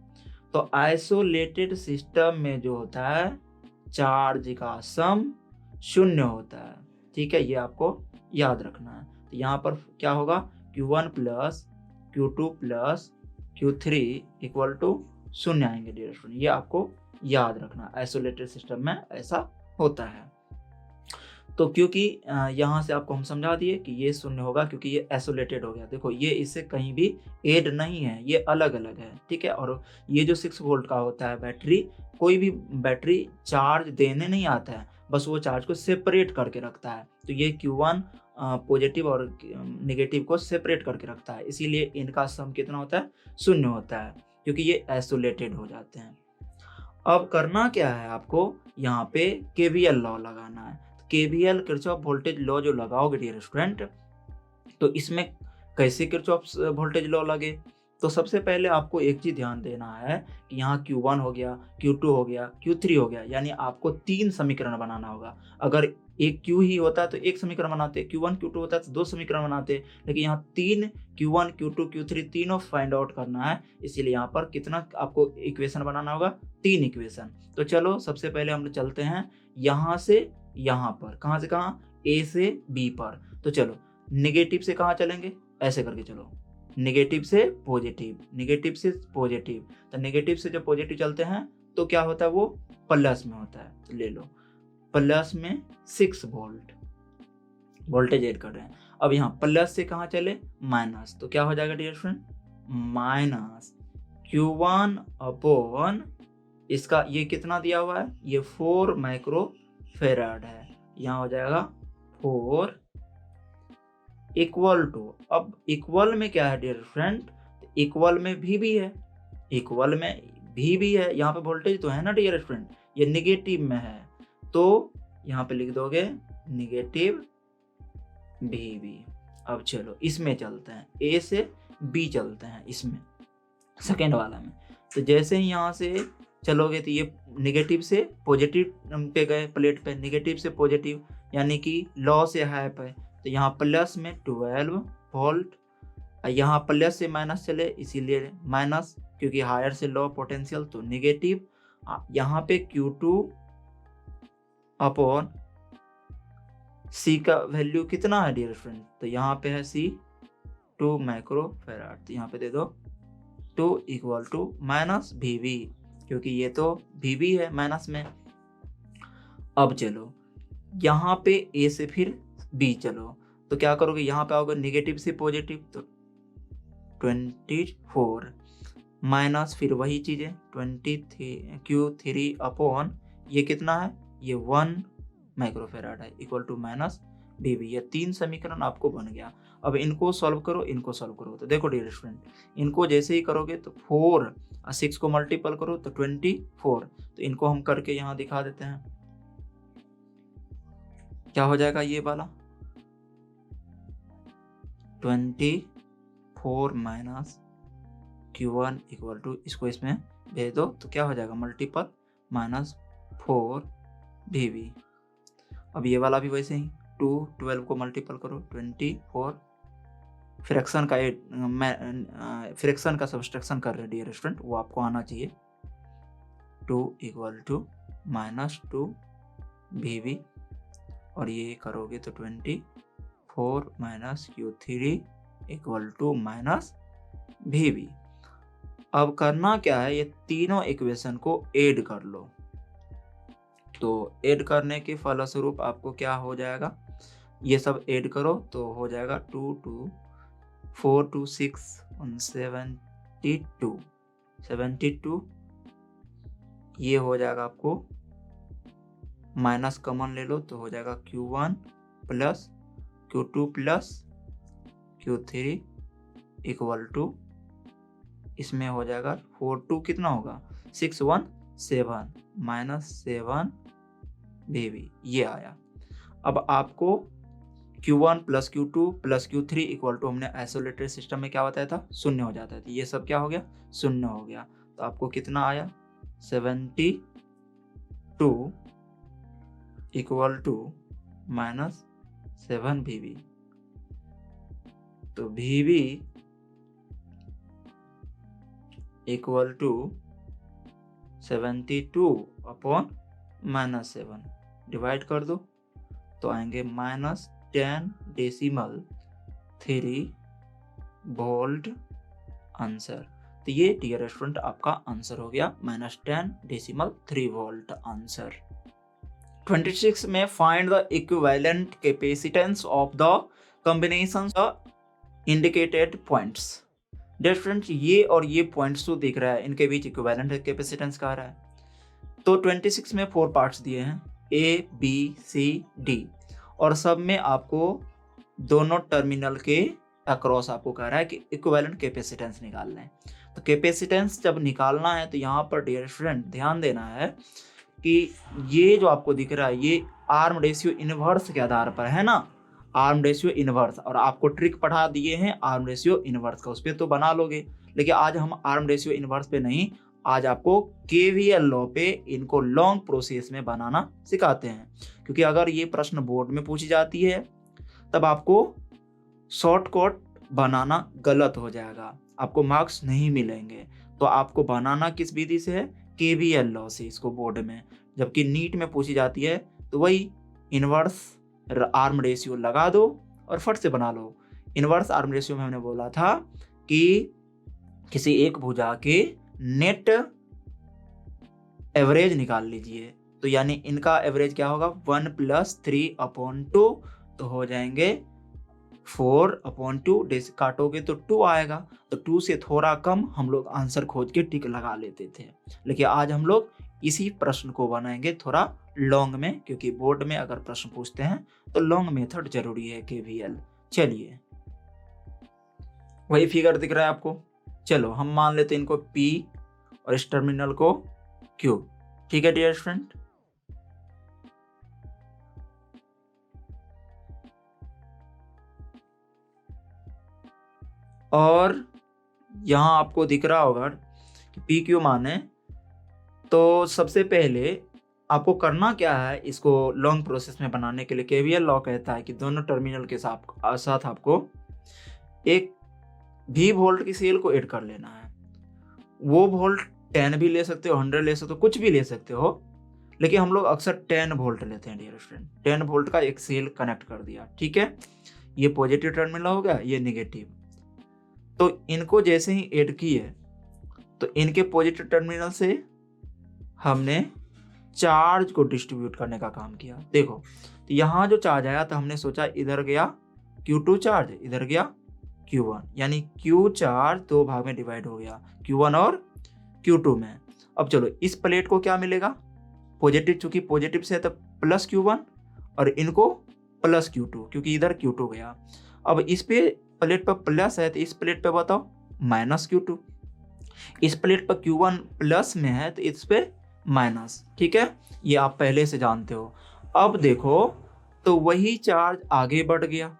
तो आइसोलेटेड सिस्टम में जो होता है चार्ज का सम 0 होता है। ठीक है, ये आपको याद रखना है। तो यहाँ पर क्या होगा, Q1 plus Q2 plus Q3 equal to 0 आएंगे डियर स्टूडेंट, ये आपको याद रखना। आइसोलेटेड सिस्टम में ऐसा होता है। तो क्योंकि यहाँ से आपको हम समझा दिए कि ये 0 होगा क्योंकि ये आइसोलेटेड हो गया। देखो ये इससे कहीं भी ऐड नहीं है, ये अलग अलग है। ठीक है, और ये जो 6 वोल्ट का होता है बैटरी, कोई भी बैटरी चार्ज देने नहीं आता है, बस वो चार्ज को सेपरेट करके रखता है। तो ये Q1 पॉजिटिव और नेगेटिव को सेपरेट करके रखता है, इसीलिए इनका सम कितना होता है, 0 होता है, क्योंकि ये आइसोलेटेड हो जाते हैं। अब करना क्या है आपको, यहाँ पे KVL लॉ लगाना है। KVL किरचॉफ वोल्टेज लॉ जो लगाओगे डियर स्टूडेंट, तो इसमें कैसे किरचॉफ वोल्टेज लॉ लगे, तो सबसे पहले आपको एक चीज ध्यान देना है कि यहाँ Q1 हो गया, Q2 हो गया, Q3 हो गया, यानी आपको 3 समीकरण बनाना होगा। अगर एक Q ही होता है तो एक समीकरण बनाते, Q1 Q2 होता है तो 2 समीकरण बनाते, लेकिन यहाँ 3 Q1 Q2 Q3 तीनों फाइंड आउट करना है, इसीलिए यहाँ पर कितना आपको इक्वेशन बनाना होगा, 3 इक्वेशन। तो चलो सबसे पहले हम चलते हैं यहाँ से यहाँ पर, कहाँ से कहाँ, A से B पर। तो चलो नेगेटिव से कहाँ चलेंगे, ऐसे करके चलो, नेगेटिव से पॉजिटिव, नेगेटिव से पॉजिटिव। तो नेगेटिव से जब पॉजिटिव चलते हैं तो क्या होता है, वो प्लस में होता है। तो ले लो, प्लस में 6 वोल्ट वोल्टेज ऐड कर रहे हैं। अब यहाँ प्लस से कहाँ चले, माइनस, तो क्या हो जाएगा dear student, minus Q1 upon इसका ये कितना दिया हुआ है, ये 4 माइक्रो फेराड है, यहाँ हो जाएगा 4 इक्वल टू, अब इक्वल में क्या है डियर फ्रेंड, इक्वल में भी है, इक्वल में भी है, यहाँ पे वोल्टेज तो है ना डियर फ्रेंड, ये नेगेटिव में है, तो यहाँ पे लिख दोगे नेगेटिव भी। अब चलो इसमें चलते हैं, ए से बी चलते हैं इसमें, सेकेंड वाला में। तो जैसे ही यहाँ से चलोगे तो ये नेगेटिव से पॉजिटिव पे गए, प्लेट पे नेगेटिव से पॉजिटिव, यानी कि लो से हाई पे। तो यहाँ प्लस में 12 वोल्ट, यहाँ प्लस से माइनस चले इसीलिए माइनस, क्योंकि हायर से लो पोटेंशियल तो नेगेटिव। यहाँ पे Q2 अपॉन C का वैल्यू कितना है डियर फ्रेंड, तो यहाँ पे है C 2 माइक्रो फैराड, तो यहाँ पे दे दो 2 इक्वल टू माइनस VB, क्योंकि ये तो VB है माइनस में। अब चलो यहाँ पे A से फिर B चलो, तो क्या करोगे, यहाँ पे आओगे नेगेटिव से पॉजिटिव, तो 24 माइनस फिर वही चीज़ें 23 Q3 अपॉन ये कितना है, ये 1 माइक्रोफेराड है, इक्वल टू माइनस VB। ये 3 समीकरण आपको बन गया। अब इनको सॉल्व करो, इनको सॉल्व करो। तो देखो डियर स्टूडेंट, इनको जैसे ही करोगे तो 4 और 6 को मल्टीपल करो तो 24। तो इनको हम करके यहाँ दिखा देते हैं, क्या हो जाएगा ये वाला 24 माइनस Q1 इक्वल टू, इसको इसमें भेज दो तो क्या हो जाएगा मल्टीपल माइनस 4 VB। अब ये वाला भी वैसे ही 2 12 को मल्टीपल करो 24, फ्रैक्शन का फ्रैक्शन का सब्सट्रैक्शन कर रहे डियर स्टूडेंट, वो आपको आना चाहिए। 2 इक्वल टू माइनस 2 VB, और ये करोगे तो 24 minus Q3 equal to minus VB। अब करना क्या है, ये तीनों इक्वेशन को ऐड कर लो। तो ऐड करने के फलस्वरूप आपको क्या हो जाएगा, ये सब ऐड करो तो हो जाएगा 2 2 4 2 6 72, ये हो जाएगा आपको माइनस कॉमन ले लो तो हो जाएगा Q1 plus Q2 plus Q3 equal to, इसमें हो जाएगा 4 2 कितना होगा 6 1 7 माइनस 7 VB, ये आया। अब आपको Q1 plus Q2 plus Q3 equal to, हमने आइसोलेटेड सिस्टम में क्या बताया था, शून्य हो जाता है, तो ये सब क्या हो गया, शून्य हो गया। तो आपको कितना आया 72 इक्वल टू माइनस 7 VB। तो VB equal to 72 upon minus 7, divide कर दो तो आएंगे माइनस 10.3 वोल्ट आंसर। तो ये डियर स्टूडेंट आपका आंसर हो गया -10.3 वोल्ट आंसर। 26 में find the equivalent capacitance of the combination indicated points. Dear student, ये और ये पॉइंट्स तो दिख रहा है, इनके बीच इक्विवेलेंट कैपेसिटेंस कह रहा है। तो 26 में 4 पार्ट्स दिए हैं A B C D, और सब में आपको दोनों टर्मिनल के अक्रॉस आपको कह रहा है कि इक्विवेलेंट कैपेसिटेंस निकालना है। तो कैपेसिटेंस जब निकालना है तो यहाँ पर डियर स्टूडेंट ध्यान देना है कि ये जो आपको दिख रहा है ये आर्म रेशियो इनवर्स के आधार पर है ना, आर्म रेशियो इनवर्स, और आपको ट्रिक पढ़ा दिए हैं आर्म रेशियो इनवर्स का, उस पर तो बना लोगे। लेकिन आज हम आर्म रेशियो इनवर्स पे नहीं, आज आपको KVL लॉ पे इनको लॉन्ग प्रोसेस में बनाना सिखाते हैं, क्योंकि अगर ये प्रश्न बोर्ड में पूछी जाती है तब आपको शॉर्टकट बनाना गलत हो जाएगा, आपको मार्क्स नहीं मिलेंगे। तो आपको बनाना किस विधि से है, KVL लॉ से इसको बोर्ड में। जबकि नीट में पूछी जाती है तो वही इनवर्स आर्म रेशियो लगा दो और फट से बना लो। इनवर्स आर्म रेशियो में हमने बोला था कि किसी एक भुजा के नेट एवरेज निकाल लीजिए, तो यानी इनका एवरेज क्या होगा 1 + 3/2, तो हो जाएंगे 4/2, काटोगे तो 2 आएगा, तो 2 से थोड़ा कम हम लोग आंसर खोज के टिक लगा लेते थे। लेकिन आज हम लोग इसी प्रश्न को बनाएंगे थोड़ा लॉन्ग में, क्योंकि बोर्ड में अगर प्रश्न पूछते हैं तो लॉन्ग मेथड जरूरी है KVL। चलिए, वही फिगर दिख रहा है आपको, चलो हम मान लेते हैं इनको P और इस टर्मिनल को Q। ठीक है डियर स्टूडेंट, और यहाँ आपको दिख रहा होगा कि पी क्यू मान है। तो सबसे पहले आपको करना क्या है, इसको लॉन्ग प्रोसेस में बनाने के लिए केवीएल लॉ कहता है कि दोनों टर्मिनल के साथ आपको एक भी वोल्ट की सेल को ऐड कर लेना है। वो वोल्ट 10 भी ले सकते हो, 100 ले सकते हो, कुछ भी ले सकते हो, लेकिन हम लोग अक्सर 10 वोल्ट लेते हैं डियर स्टूडेंट। 10 वोल्ट का एक सेल कनेक्ट कर दिया, ठीक है। ये पॉजिटिव टर्मिनल हो गया, ये नेगेटिव। तो इनको जैसे ही ऐड किए तो इनके पॉजिटिव टर्मिनल से हमने चार्ज को डिस्ट्रीब्यूट करने का काम किया। देखो, तो यहाँ जो चार्ज आया तो हमने सोचा इधर गया Q2 चार्ज, इधर गया Q1, यानी Q चार्ज दो भाग में डिवाइड हो गया, Q1 और Q2 में। अब चलो इस प्लेट को क्या मिलेगा, पॉजिटिव, चूंकि पॉजिटिव से है तो प्लस Q1 और इनको प्लस Q2, क्योंकि इधर Q2 गया। अब इस पे प्लेट पर प्लस है तो इस प्लेट पे बताओ माइनस Q2, इस प्लेट पर Q1 प्लस में है तो इस पे माइनस, ठीक है, ये आप पहले से जानते हो। अब देखो तो वही चार्ज आगे बढ़ गया।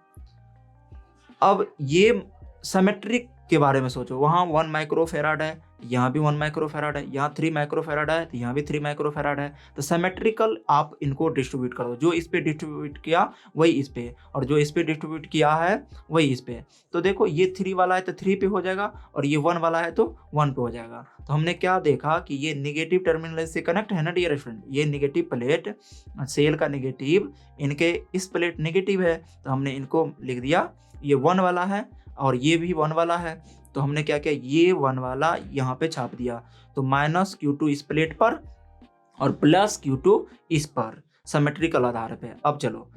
अब ये सिमेट्रिक के बारे में सोचो, वहाँ 1 माइक्रोफेराड है, यहाँ भी 1 माइक्रोफेराड है, यहाँ 3 माइक्रोफेराड है तो यहाँ भी 3 माइक्रोफेराड है। तो सिमेट्रिकल आप इनको डिस्ट्रीब्यूट करो, जो इस पे डिस्ट्रीब्यूट किया वही इस पे, और जो इस पे डिस्ट्रीब्यूट किया है वही इस पे। तो देखो ये 3 वाला है तो 3 पे हो जाएगा, और ये 1 वाला है तो 1 पे हो जाएगा। तो हमने क्या देखा कि ये निगेटिव टर्मिनल से कनेक्ट है ना डियर स्टूडेंट, ये निगेटिव प्लेट, सेल का निगेटिव, इनके इस प्लेट निगेटिव है तो हमने इनको लिख दिया ये 1 वाला है और ये भी 1 वाला है। तो हमने क्या किया, ये 1 वाला यहाँ पे छाप दिया, तो माइनस Q2 इस प्लेट पर और प्लस Q2 इस पर, सिमेट्रिकल आधार पे। अब चलो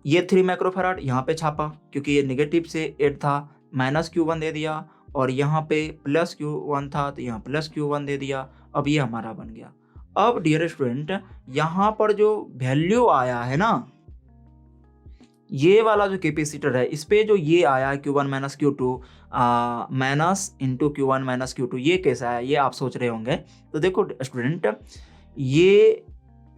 ये 3 माइक्रोफैराड यहाँ पे छापा, क्योंकि ये नेगेटिव से ऐड था, माइनस Q1 दे दिया, और यहाँ पे प्लस Q1 था तो यहाँ प्लस Q1 दे दिया। अब ये हमारा बन गया। अब डियर स्टूडेंट यहाँ पर जो वैल्यू आया है ना, ये वाला जो कैपेसिटर है इस पे जो ये आया Q1 minus Q2 minus into Q1 minus Q2, ये कैसा है ये आप सोच रहे होंगे। तो देखो स्टूडेंट, ये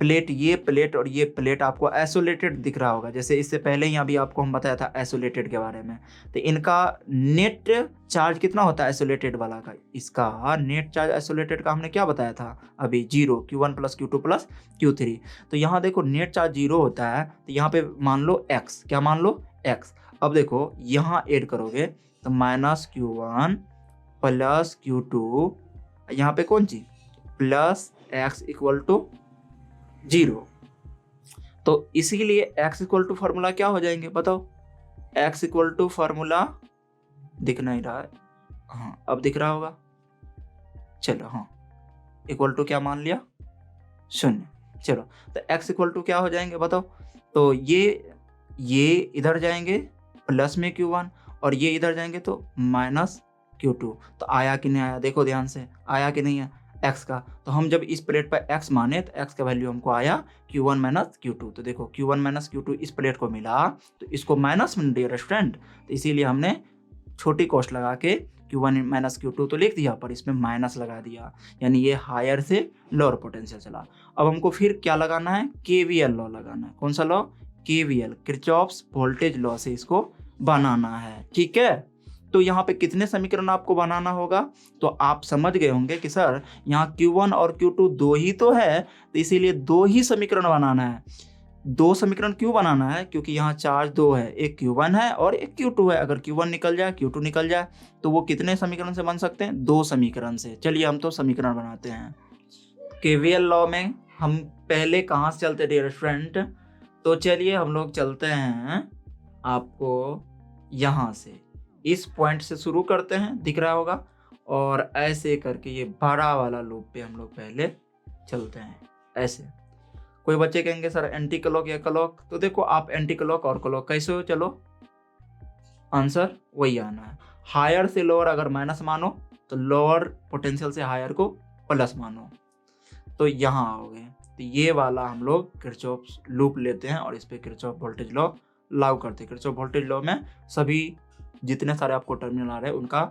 प्लेट और ये प्लेट आपको आइसोलेटेड दिख रहा होगा, जैसे इससे पहले ही अभी आपको हम बताया था आइसोलेटेड के बारे में। तो इनका नेट चार्ज कितना होता है आइसोलेटेड वाला का, इसका नेट चार्ज आइसोलेटेड का हमने क्या बताया था अभी, 0, Q1 plus Q2 plus Q3। तो यहाँ देखो नेट चार्ज 0 होता है, तो यहाँ पे मान लो x, क्या मान लो x। अब देखो यहाँ ऐड करोगे तो माइनस Q1 प्लस Q2, यहाँ पे कौन चीज प्लस x इक्वल टू 0। तो इसीलिए x इक्वल टू फॉर्मूला क्या हो जाएंगे बताओ, x इक्वल टू फॉर्मूला दिख नहीं रहा है, हाँ अब दिख रहा होगा, चलो हाँ, इक्वल टू क्या मान लिया 0। चलो तो x इक्वल टू क्या हो जाएंगे बताओ, तो ये इधर जाएंगे प्लस में Q1 और ये इधर जाएंगे तो माइनस Q2। तो आया कि नहीं आया, देखो ध्यान से, आया कि नहीं है x का। तो हम जब इस प्लेट पर x माने तो x का वैल्यू हमको आया Q1 माइनस Q2। तो देखो Q1 माइनस Q2 इस प्लेट को मिला तो इसको माइनस में डियर स्टूडेंट, तो इसीलिए हमने छोटी कॉस्ट लगा के Q1 माइनस Q2 तो लिख दिया, पर इसमें माइनस लगा दिया, यानी ये हायर से लोअर पोटेंशियल चला। अब हमको फिर क्या लगाना है, KVL लॉ लगाना है। कौन सा law, KVL, Kirchhoff's voltage law से इसको बनाना है, ठीक है। तो यहाँ पे कितने समीकरण आपको बनाना होगा, तो आप समझ गए होंगे कि सर यहाँ Q1 और Q2 दो ही तो है, तो इसीलिए दो ही समीकरण बनाना है। दो समीकरण क्यों बनाना है, क्योंकि यहाँ चार्ज दो है, एक Q1 है और एक Q2 है। अगर Q1 निकल जाए Q2 निकल जाए तो वो कितने समीकरण से बन सकते हैं, दो समीकरण से। चलिए हम तो समीकरण बनाते हैं। KVL लॉ में हम पहले कहाँ से चलते डियर स्टूडेंट, तो चलिए हम लोग चलते हैं आपको यहाँ से, इस पॉइंट से शुरू करते हैं, दिख रहा होगा, और ऐसे करके ये बड़ा वाला लूप पे हम लोग पहले चलते हैं ऐसे। कोई बच्चे कहेंगे सर एंटी क्लॉक या क्लॉक, तो देखो आप एंटी क्लॉक और क्लॉक कैसे हो, चलो आंसर वही आना है। हायर से लोअर अगर माइनस मानो तो लोअर पोटेंशियल से हायर को प्लस मानो, तो यहाँ आओगे। तो ये वाला हम लोग किरचॉफ लूप लेते हैं और इस पे किरचॉफ वोल्टेज लॉ लागू करते हैं। किरचॉफ वोल्टेज लॉ में सभी जितने सारे आपको टर्मिनल आ रहे हैं उनका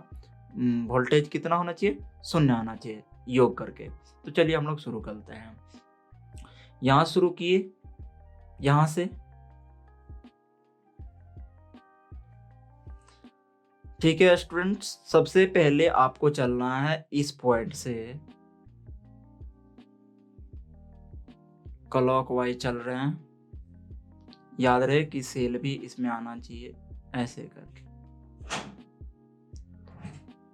वोल्टेज कितना होना चाहिए, 0 आना चाहिए योग करके। तो चलिए हम लोग शुरू करते हैं, यहाँ शुरू किए, यहाँ से, ठीक है स्टूडेंट्स, सबसे पहले आपको चलना है इस पॉइंट से क्लॉकवाइज चल रहे हैं। याद रहे कि सेल भी इसमें आना चाहिए ऐसे करके,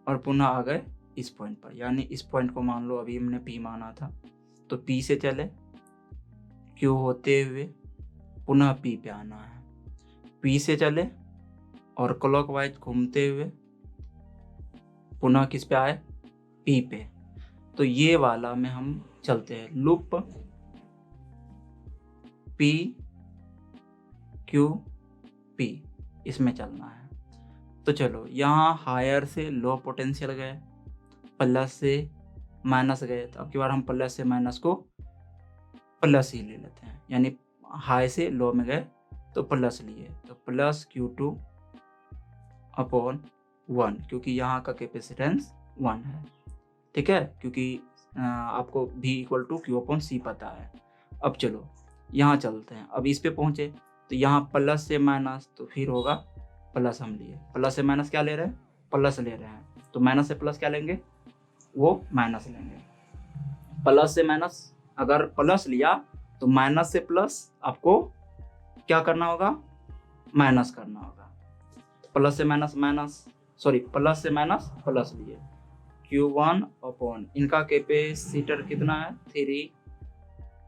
और पुनः आ गए इस पॉइंट पर। यानी इस पॉइंट को मान लो अभी हमने P माना था, तो P से चले Q होते हुए पुनः P पे आना है, P से चले और क्लॉकवाइज घूमते हुए पुनः किस पे आए, P पे। तो ये वाला में हम चलते हैं, लूप P Q P, इसमें चलना है। तो चलो यहाँ हायर से लो पोटेंशियल गए, प्लस से माइनस गए, तो अब की बार हम प्लस से माइनस को प्लस ही ले लेते हैं। यानी हाई से लो में गए तो प्लस लिए, तो प्लस Q2 अपॉन 1, क्योंकि यहाँ का कैपेसिटेंस 1 है। ठीक है, क्योंकि आपको V equal to Q upon C पता है। अब चलो यहाँ चलते हैं, अब इस पे पहुँचे तो यहाँ प्लस से माइनस, तो फिर होगा प्लस। हम लिए प्लस से माइनस क्या ले रहे हैं, प्लस ले रहे हैं, तो माइनस से प्लस क्या लेंगे, वो माइनस लेंगे। प्लस से माइनस अगर प्लस लिया तो माइनस से प्लस आपको क्या करना होगा, माइनस करना होगा। प्लस से माइनस माइनस, सॉरी प्लस से माइनस प्लस लिए, Q1 अपॉन इनका कैपेसिटर कितना है 3।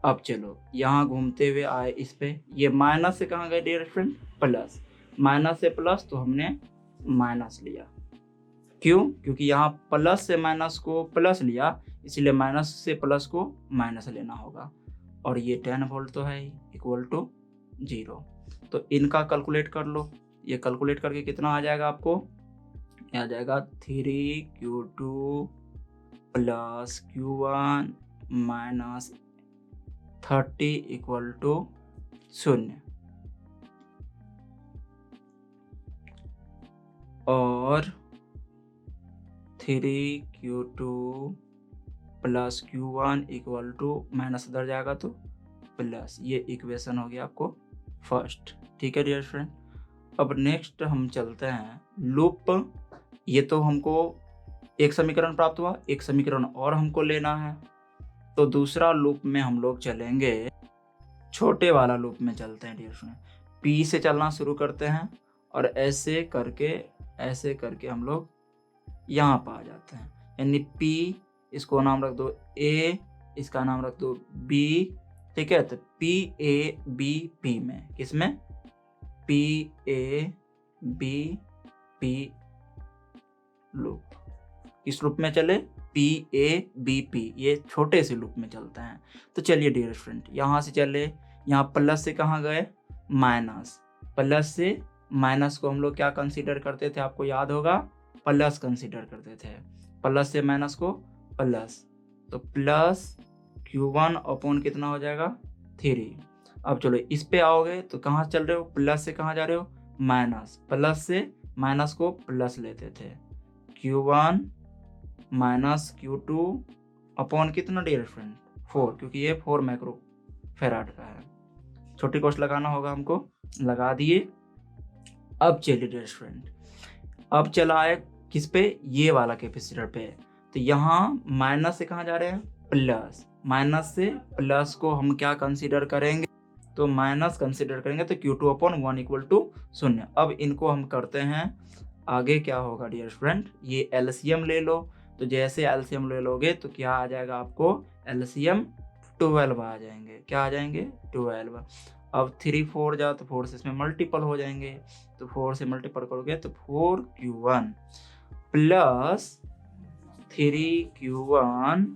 अब चलो यहाँ घूमते हुए आए इस पे, ये माइनस से कहाँ गए डियर फ्रेंड, प्लस, माइनस से प्लस तो हमने माइनस लिया। क्यों, क्योंकि यहाँ प्लस से माइनस को प्लस लिया, इसलिए माइनस से प्लस को माइनस लेना होगा। और ये 10 वोल्ट तो है इक्वल टू 0। तो इनका कैलकुलेट कर लो, ये कैलकुलेट करके कितना आ जाएगा आपको, आ जाएगा 3Q2 plus Q1 minus 30 equal to 0। और 3Q2 plus Q1 equal to minus इधर जाएगा तो प्लस, ये इक्वेशन हो गया आपको फर्स्ट। ठीक है डियर फ्रेंड, अब नेक्स्ट हम चलते हैं लूप। ये तो हमको एक समीकरण प्राप्त हुआ, एक समीकरण और हमको लेना है, तो दूसरा लूप में हम लोग चलेंगे, छोटे वाला लूप में चलते हैं डियर फ्रेंड। P से चलना शुरू करते हैं और ऐसे करके हम लोग यहाँ पर आ जाते हैं। यानी P, इसको नाम रख दो A, इसका नाम रख दो B। ठीक है, तो P A B P में, किसमें, P A B P loop, इस लूप में चले P A B P, ये छोटे से लूप में चलते हैं। तो चलिए डियर फ्रेंड, यहाँ से चले, यहाँ प्लस से कहाँ गए, माइनस, प्लस से माइनस को हम लोग क्या कंसीडर करते थे, आपको याद होगा, प्लस कंसीडर करते थे, प्लस से माइनस को प्लस, तो प्लस Q1 अपॉन कितना हो जाएगा 3। अब चलो इस पे आओगे तो कहाँ चल रहे हो, प्लस से कहाँ जा रहे हो, माइनस, प्लस से माइनस को प्लस लेते थे, Q1 माइनस Q2 अपॉन कितना डियर फ्रेंड 4, क्योंकि ये 4 माइक्रो फेराड का है। छोटी कॉस्ट लगाना होगा हमको, लगा दिए। अब चलिए डियर फ्रेंड, अब चला है किस पे, ये वाला कैपेसिटर पे, तो यहाँ माइनस से कहाँ जा रहे हैं, प्लस, माइनस से प्लस को हम क्या कंसीडर करेंगे, तो माइनस कंसीडर करेंगे, तो Q2 अपॉन 1 इक्वल टू 0। अब इनको हम करते हैं, आगे क्या होगा डियर फ्रेंड, ये एलसीएम ले लो, तो जैसे एलसीएम ले लोगे तो क्या आ जाएगा आपको, एलसीएम 12 आ जाएंगे, क्या आ जाएंगे 12। अब 3 4 जाओ तो 4 से इसमें मल्टीपल हो जाएंगे, तो 4 से मल्टीपल करोगे तो 4Q1 plus 3Q1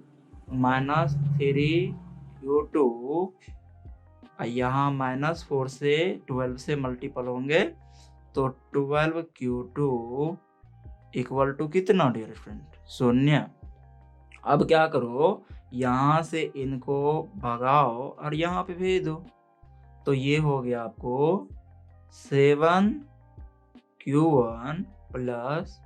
minus 3Q2, यहाँ माइनस 4 से 12 से मल्टीपल होंगे, तो 12Q2 इक्वल टू कितना डियर फ्रेंड 0। अब क्या करो, यहाँ से इनको भगाओ और यहाँ पे भेज दो, तो ये हो गया आपको 7Q1 plus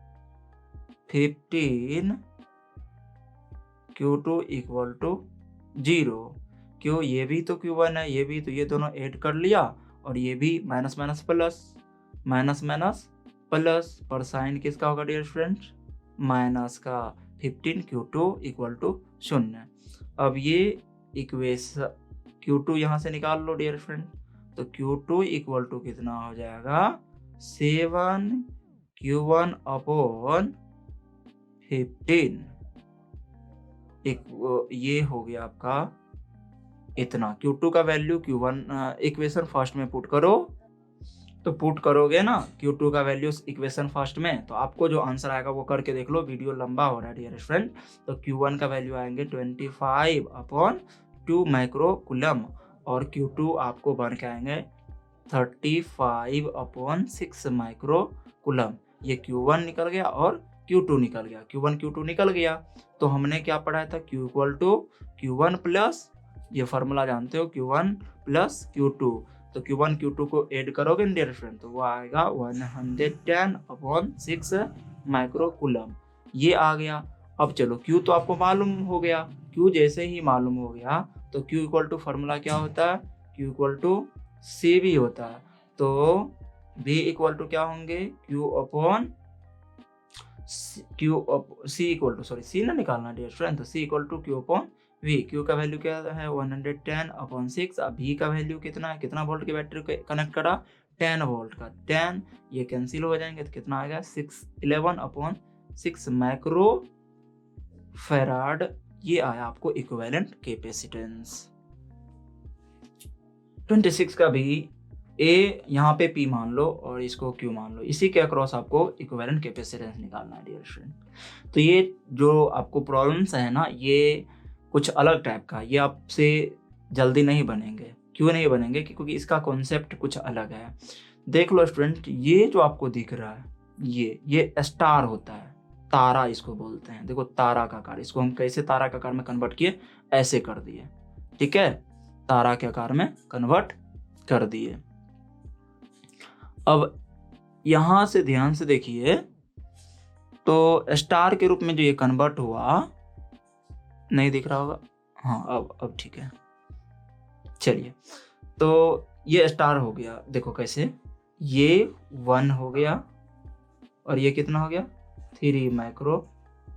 15Q2 equal to 0। क्यों, ये भी तो Q1 है, ये भी, तो ये दोनों ऐड कर लिया, और ये भी minus minus plus, minus minus plus पर साइन किसका होगा डियर स्टूडेंट, माइनस का 15 Q2 इक्वल टू 0। अब ये इक्वेशन Q2 यहाँ से निकाल लो डियर फ्रेंड, तो Q2 इक्वल टू कितना हो जाएगा 7 Q1 अपॉन 15। ये हो गया आपका इतना। Q2 का वैल्यू Q1 इक्वेशन फर्स्ट में पुट करो, तो पुट करोगे ना Q2 का वैल्यू इक्वेशन फर्स्ट में, तो आपको जो आंसर आएगा वो करके देख लो, वीडियो लंबा हो रहा है डियर फ्रेंड। तो Q1 का वैल्यू आएंगे 25 अपॉन 2 माइक्रो कूलम, और Q2 आपको बन के आएंगे 35 अपॉन 6 माइक्रो कूलम। ये Q1 निकल गया और Q2 निकल गया, Q1 Q2 निकल गया। तो हमने क्या पढ़ा था, Q equal to Q1 plus, ये फार्मूला जानते हो, Q1 प्लस Q2। तो Q1 Q2 को ऐड करोगे डियर फ्रेंड, तो वो आएगा 110 अपॉन 6 माइक्रो कूलम, ये आ गया। अब चलो Q तो आपको मालूम हो गया, Q जैसे ही मालूम हो गया तो Q इक्वल टू फार्मूला क्या होता है, Q इक्वल टू CV होता है। तो V इक्वल टू क्या होंगे, Q upon C equal to, sorry C ना निकालना डियर फ्रेंड, तो C equal to Q upon V। Q का वैल्यू क्या है 110 अपॉन 6। अब V का वैल्यू कितना है, कितना वोल्ट की बैटरी को कनेक्ट करा, 10 वोल्ट का, 10 ये कैंसिल हो जाएंगे, तो कितना आएगा 611 अपॉन 6 माइक्रो फेराड। ये आया आपको इक्विवेलेंट कैपेसिटेंस। 26 का भी A यहाँ पे P मान लो और इसको Q मान लो, इसी के अक्रॉस आपको इक्विवेलेंट कैपेसिटेंस निकालना है डियर फ्रेंड। तो ये जो आपको प्रॉब्लम्स है ना, ये कुछ अलग टाइप का, ये आपसे जल्दी नहीं बनेंगे। क्यों नहीं बनेंगे, क्योंकि इसका कॉन्सेप्ट कुछ अलग है। देख लो स्टूडेंट, ये जो आपको दिख रहा है ये स्टार होता है, तारा इसको बोलते हैं। देखो तारा का आकार, इसको हम कैसे तारा के आकार में कन्वर्ट किए, ऐसे कर दिए, ठीक है, तारा के आकार में कन्वर्ट कर दिए। अब यहां से ध्यान से देखिए, तो स्टार के रूप में जो ये कन्वर्ट हुआ, नहीं दिख रहा होगा, हाँ अब ठीक है। चलिए, तो ये स्टार हो गया, देखो कैसे, ये 1 हो गया और ये कितना हो गया 3 माइक्रो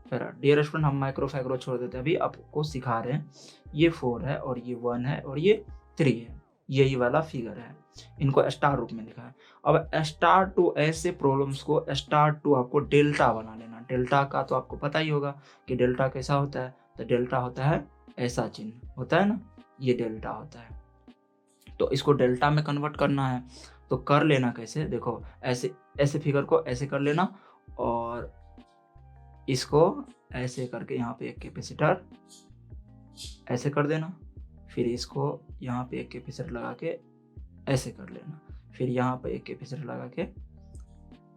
फेराड। डियर स्टूडेंट, हम माइक्रो फैक्रो छोड़ देते हैं, अभी आपको सिखा रहे हैं। ये 4 है और ये 1 है और ये 3 है, यही वाला फिगर है, इनको स्टार रूप में लिखा है। अब स्टार टू ऐसे प्रॉब्लम्स को स्टार टू आपको डेल्टा बना लेना। डेल्टा का तो आपको पता ही होगा कि डेल्टा कैसा होता है, तो डेल्टा होता है ऐसा चिन्ह होता है ना, ये डेल्टा होता है। तो इसको डेल्टा में कन्वर्ट करना है, तो कर लेना कैसे, देखो ऐसे फिगर को ऐसे कर लेना और इसको ऐसे करके यहाँ पे एक कैपेसिटर ऐसे कर देना, फिर इसको यहाँ पे एक कैपेसिटर लगा के ऐसे कर लेना, फिर यहाँ पे एक कैपेसिटर लगा के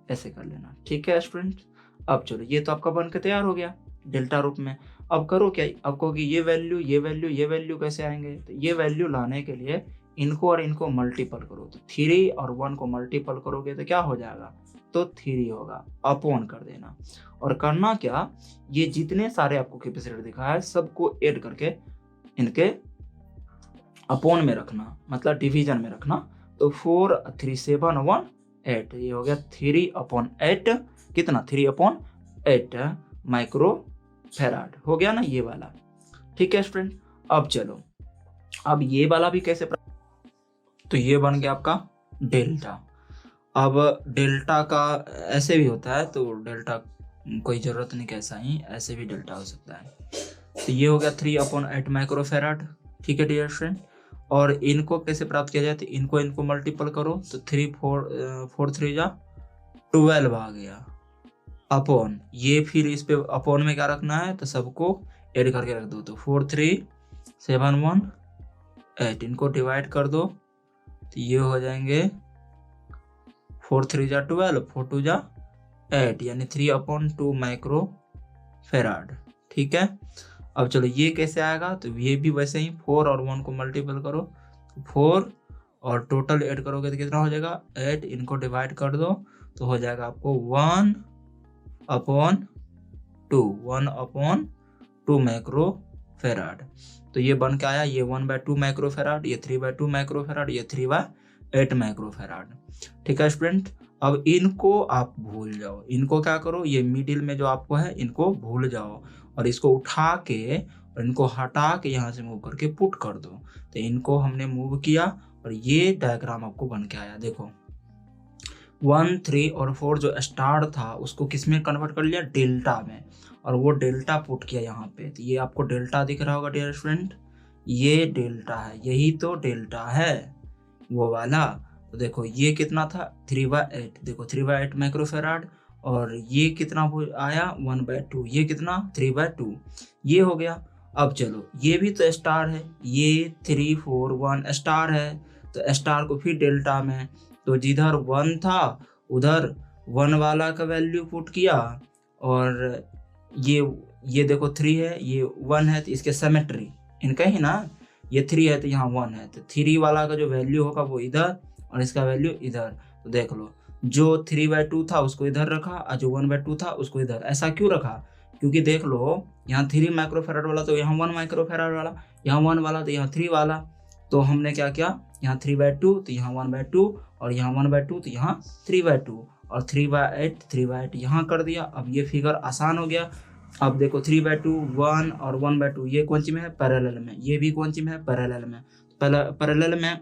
ऐसे कर लेना, ठीक है स्टूडेंट। अब चलो, ये तो आपका बन के तैयार हो गया डेल्टा रूप में। अब करो क्या, अब कहोगे ये वैल्यू ये वैल्यू ये वैल्यू कैसे आएंगे, तो ये वैल्यू लाने के लिए इनको और इनको मल्टीपल करो, तो 3 और 1 को मल्टीपल करोगे तो क्या हो जाएगा, तो 3 होगा, अपॉन कर देना। और करना क्या, ये जितने सारे आपको कैपेसिटर दिखा है सबको ऐड करके इनके अपॉन में रखना, मतलब डिवीजन में रखना। तो 4 3 7 1 8, ये हो गया 3/8, कितना 3/8 माइक्रो फेराड हो गया ना, ये वाला, ठीक है स्टूडेंट। अब चलो, अब ये वाला भी कैसे, तो ये बन गया आपका डेल्टा। अब डेल्टा का ऐसे भी होता है, तो डेल्टा कोई ज़रूरत नहीं कैसा ही, ऐसे भी डेल्टा हो सकता है। तो ये हो गया 3/8 माइक्रो फेराड, ठीक है डियर फ्रेंड। और इनको कैसे प्राप्त किया जाए, तो इनको मल्टीपल करो, तो 3 4 3 जा 12 आ गया, अपॉन ये, फिर इस पे अपॉन में क्या रखना है, तो सबको ऐड करके रख दो, तो 4 3 7 1 8, इनको डिवाइड कर दो, तो ये हो जाएंगे 4 3 जा 12, 4 2 जा 8, यानी 3/2 माइक्रो फेराड, ठीक है। अब चलो, ये कैसे आएगा, तो ये भी वैसे ही 4 और 1 को मल्टीपल करो, 4 और टोटल ऐड करोगे तो कितना हो जाएगा 8, इनको डिवाइड कर दो, तो हो जाएगा आपको 1/2 माइक्रो फेराड। तो ये बन के आया, ये 1/2 माइक्रो फेराड, ये 3/2 माइक्रो फेराड, ये 3/8 माइक्रो फेराड, ठीक है स्टूडेंट। अब इनको आप भूल जाओ, इनको क्या करो, ये मिडिल में जो आपको है इनको भूल जाओ और इसको उठा के और इनको हटा के यहाँ से मूव करके पुट कर दो। तो इनको हमने मूव किया और ये डायग्राम आपको बन के आया। देखो 1, 3 और 4 जो स्टार था उसको किस में कन्वर्ट कर लिया, डेल्टा में, और वो डेल्टा पुट किया यहाँ पे। तो ये आपको डेल्टा दिख रहा होगा डियर स्टूडेंट, ये डेल्टा है, यही तो डेल्टा है वो वाला। तो देखो ये कितना था 3/8, देखो 3/8 माइक्रोफेराड, और ये कितना आया 1/2, ये कितना 3/2, ये हो गया। अब चलो ये भी तो स्टार है, ये 3, 4, 1 स्टार है, तो स्टार को फिर डेल्टा में, तो जिधर 1 था उधर 1 वाला का वैल्यू पुट किया, और ये देखो 3 है, ये 1 है, तो इसके सिमेट्री इनका ही ना, ये 3 है तो यहाँ 1 है, तो 3 वाला का जो वैल्यू होगा वो इधर और इसका वैल्यू इधर। तो देख लो जो 3/2 था उसको इधर रखा और जो 1/2 था उसको इधर। ऐसा क्यों रखा, क्योंकि देख लो यहाँ 3 माइक्रोफेराड वाला तो यहाँ 1 माइक्रोफेराड वाला, यहाँ 1 वाला तो यहाँ 3 वाला। तो हमने क्या किया, यहाँ 3/2 तो यहाँ 1/2, और यहाँ 1/2 तो यहाँ 3/2, और 3/8 यहाँ कर दिया। अब ये फिगर आसान हो गया। अब देखो 3/2, 1 और 1/2 ये कौन सी में है, पैरेलल में, ये भी कौन सी में है, पैरेलल में। पैरेलल में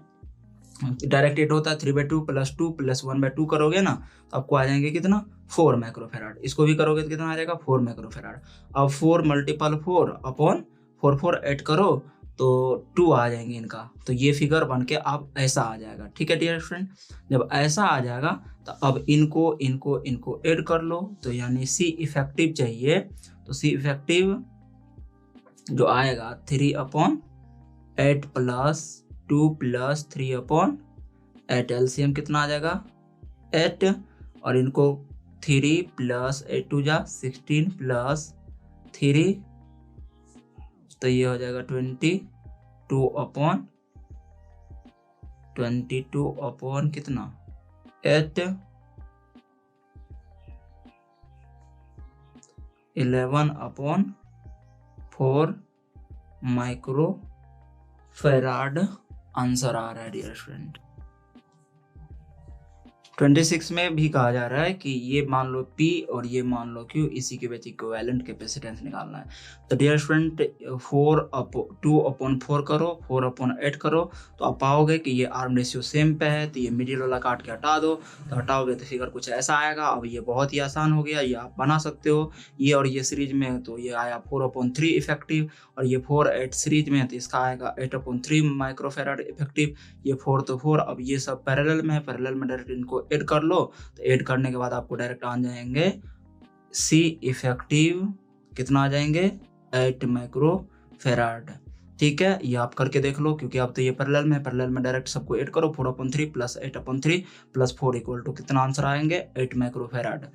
डायरेक्ट एट होता है 3/2 + 2 + 1/2 करोगे ना तो आपको आ जाएंगे कितना, 4 माइक्रोफेराड। इसको भी करोगे तो कितना आ जाएगा, 4 माइक्रोफेराड। अब 4 × 4 अपॉन 4, 4 ऐड करो तो 2 आ जाएंगे इनका। तो ये फिगर बन के अब ऐसा आ जाएगा। ठीक है डियर फ्रेंड, जब ऐसा आ जाएगा तो अब इनको ऐड कर लो। तो यानी सी इफेक्टिव चाहिए, तो सी इफेक्टिव जो आएगा 3/8 + 2 + 3/8, एलसीएम कितना आ जाएगा 8, और इनको 3 + 8 2 = 16 + 3, तो ये हो जाएगा 22 कितना 8, 11/4 माइक्रोफेराड आंसर आ रहा है डियर स्टूडेंट। 26 में भी कहा जा रहा है कि ये मान लो P और ये मान लो Q, इसी के बीच इक्विवेलेंट कैपेसिटेंस निकालना है। तो डियर स्टूडेंट 2/4 करो, 4/8 करो, तो आप पाओगे कि ये आर्म रेशियो सेम पे है। तो ये मिडिल वाला काट के हटा दो, तो हटाओगे तो फिगर कुछ ऐसा आएगा। अब ये बहुत ही आसान हो गया, ये आप बना सकते हो। ये और ये सीरीज में तो ये आया 4/3 इफेक्टिव, और ये 4/8 सीरीज में तो इसका आएगा 8/3 माइक्रोफेराड इफेक्टिव। ये 4 तो 4, अब ये सब पैरेलल में है, पैरेलल में डायरेक्ट इनको ऐड कर लो। तो ऐड करने के बाद आपको डायरेक्ट आ जाएंगे सी इफेक्टिव कितना आ जाएंगे 8 माइक्रोफेराड। ठीक है, ये आप करके देख लो, क्योंकि अब तो ये पैरेलल में डायरेक्ट सबको ऐड करो। 4/3 + 8/3 + 4 = कितना आंसर आएंगे 8 माइक्रोफेराड।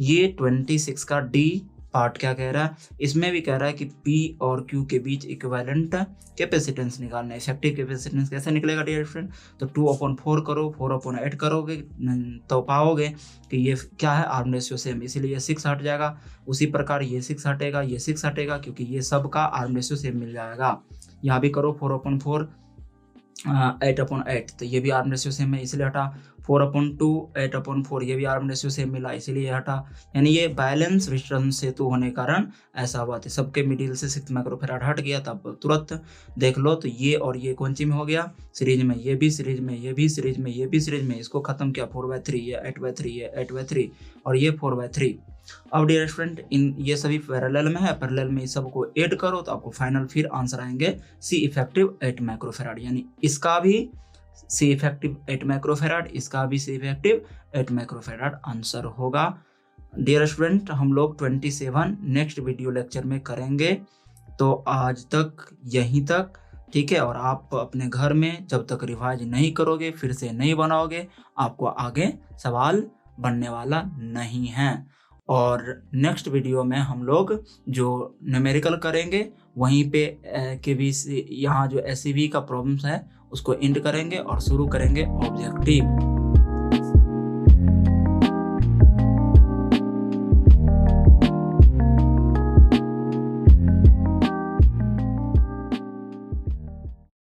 ये 26 का डी पार्ट क्या कह रहा है, इसमें भी कह रहा है कि P और Q के बीच इक्विवेलेंट कैपेसिटेंस निकालना है। इफेक्टिव कैपेसिटेंस कैसे निकलेगा डियर फ्रेंड, तो 2/4 करो, 4/8 करोगे तो पाओगे कि ये क्या है, आर्म रेशियो सेम, इसीलिए ये 6 हट जाएगा। उसी प्रकार ये 6 हटेगा, ये 6 हटेगा, क्योंकि ये सब का आर्म रेशियो सेम मिल जाएगा। यहाँ भी करो 4/4 8/8, तो ये भी आर्म रेशियो सेम है इसलिए हटा। 4/2 8/4, ये भी आर्म रेशियो सेम मिला इसीलिए हटा। यानी ये बैलेंस वितरण सेतु होने कारण ऐसा हुआ था, सबके मिडिल से 6 माइक्रोफेराड हट गया। तब तुरंत देख लो, तो ये और ये कौन सी में हो गया, सीरीज में, ये भी सीरीज में, ये भी सीरीज में, ये भी सीरीज में, इसको खत्म किया 4/3, ये 8/3, ये 8/3 और ये 4/3। अब डियर स्टूडेंट ये सभी पैरेलल में है, पैरेलल में इस सबको ऐड करो तो आपको फाइनल फिर आंसर आएंगे सी इफेक्टिव 8 माइक्रोफेराड। यानी इसका भी सी इफेक्टिव 8 माइक्रोफेराड, इसका भी सी इफेक्टिव 8 माइक्रोफेराड आंसर होगा। डियर स्टूडेंट हम लोग 27 नेक्स्ट वीडियो लेक्चर में करेंगे। तो आज तक यहीं तक, ठीक है। और आप अपने घर में जब तक रिवाइज नहीं करोगे, फिर से नहीं बनाओगे, आपको आगे सवाल बनने वाला नहीं है। और नेक्स्ट वीडियो में हम लोग जो न्यूमेरिकल करेंगे वहीं पे KBC यहाँ जो SCV का प्रॉब्लम्स है उसको एंड करेंगे और शुरू करेंगे ऑब्जेक्टिव।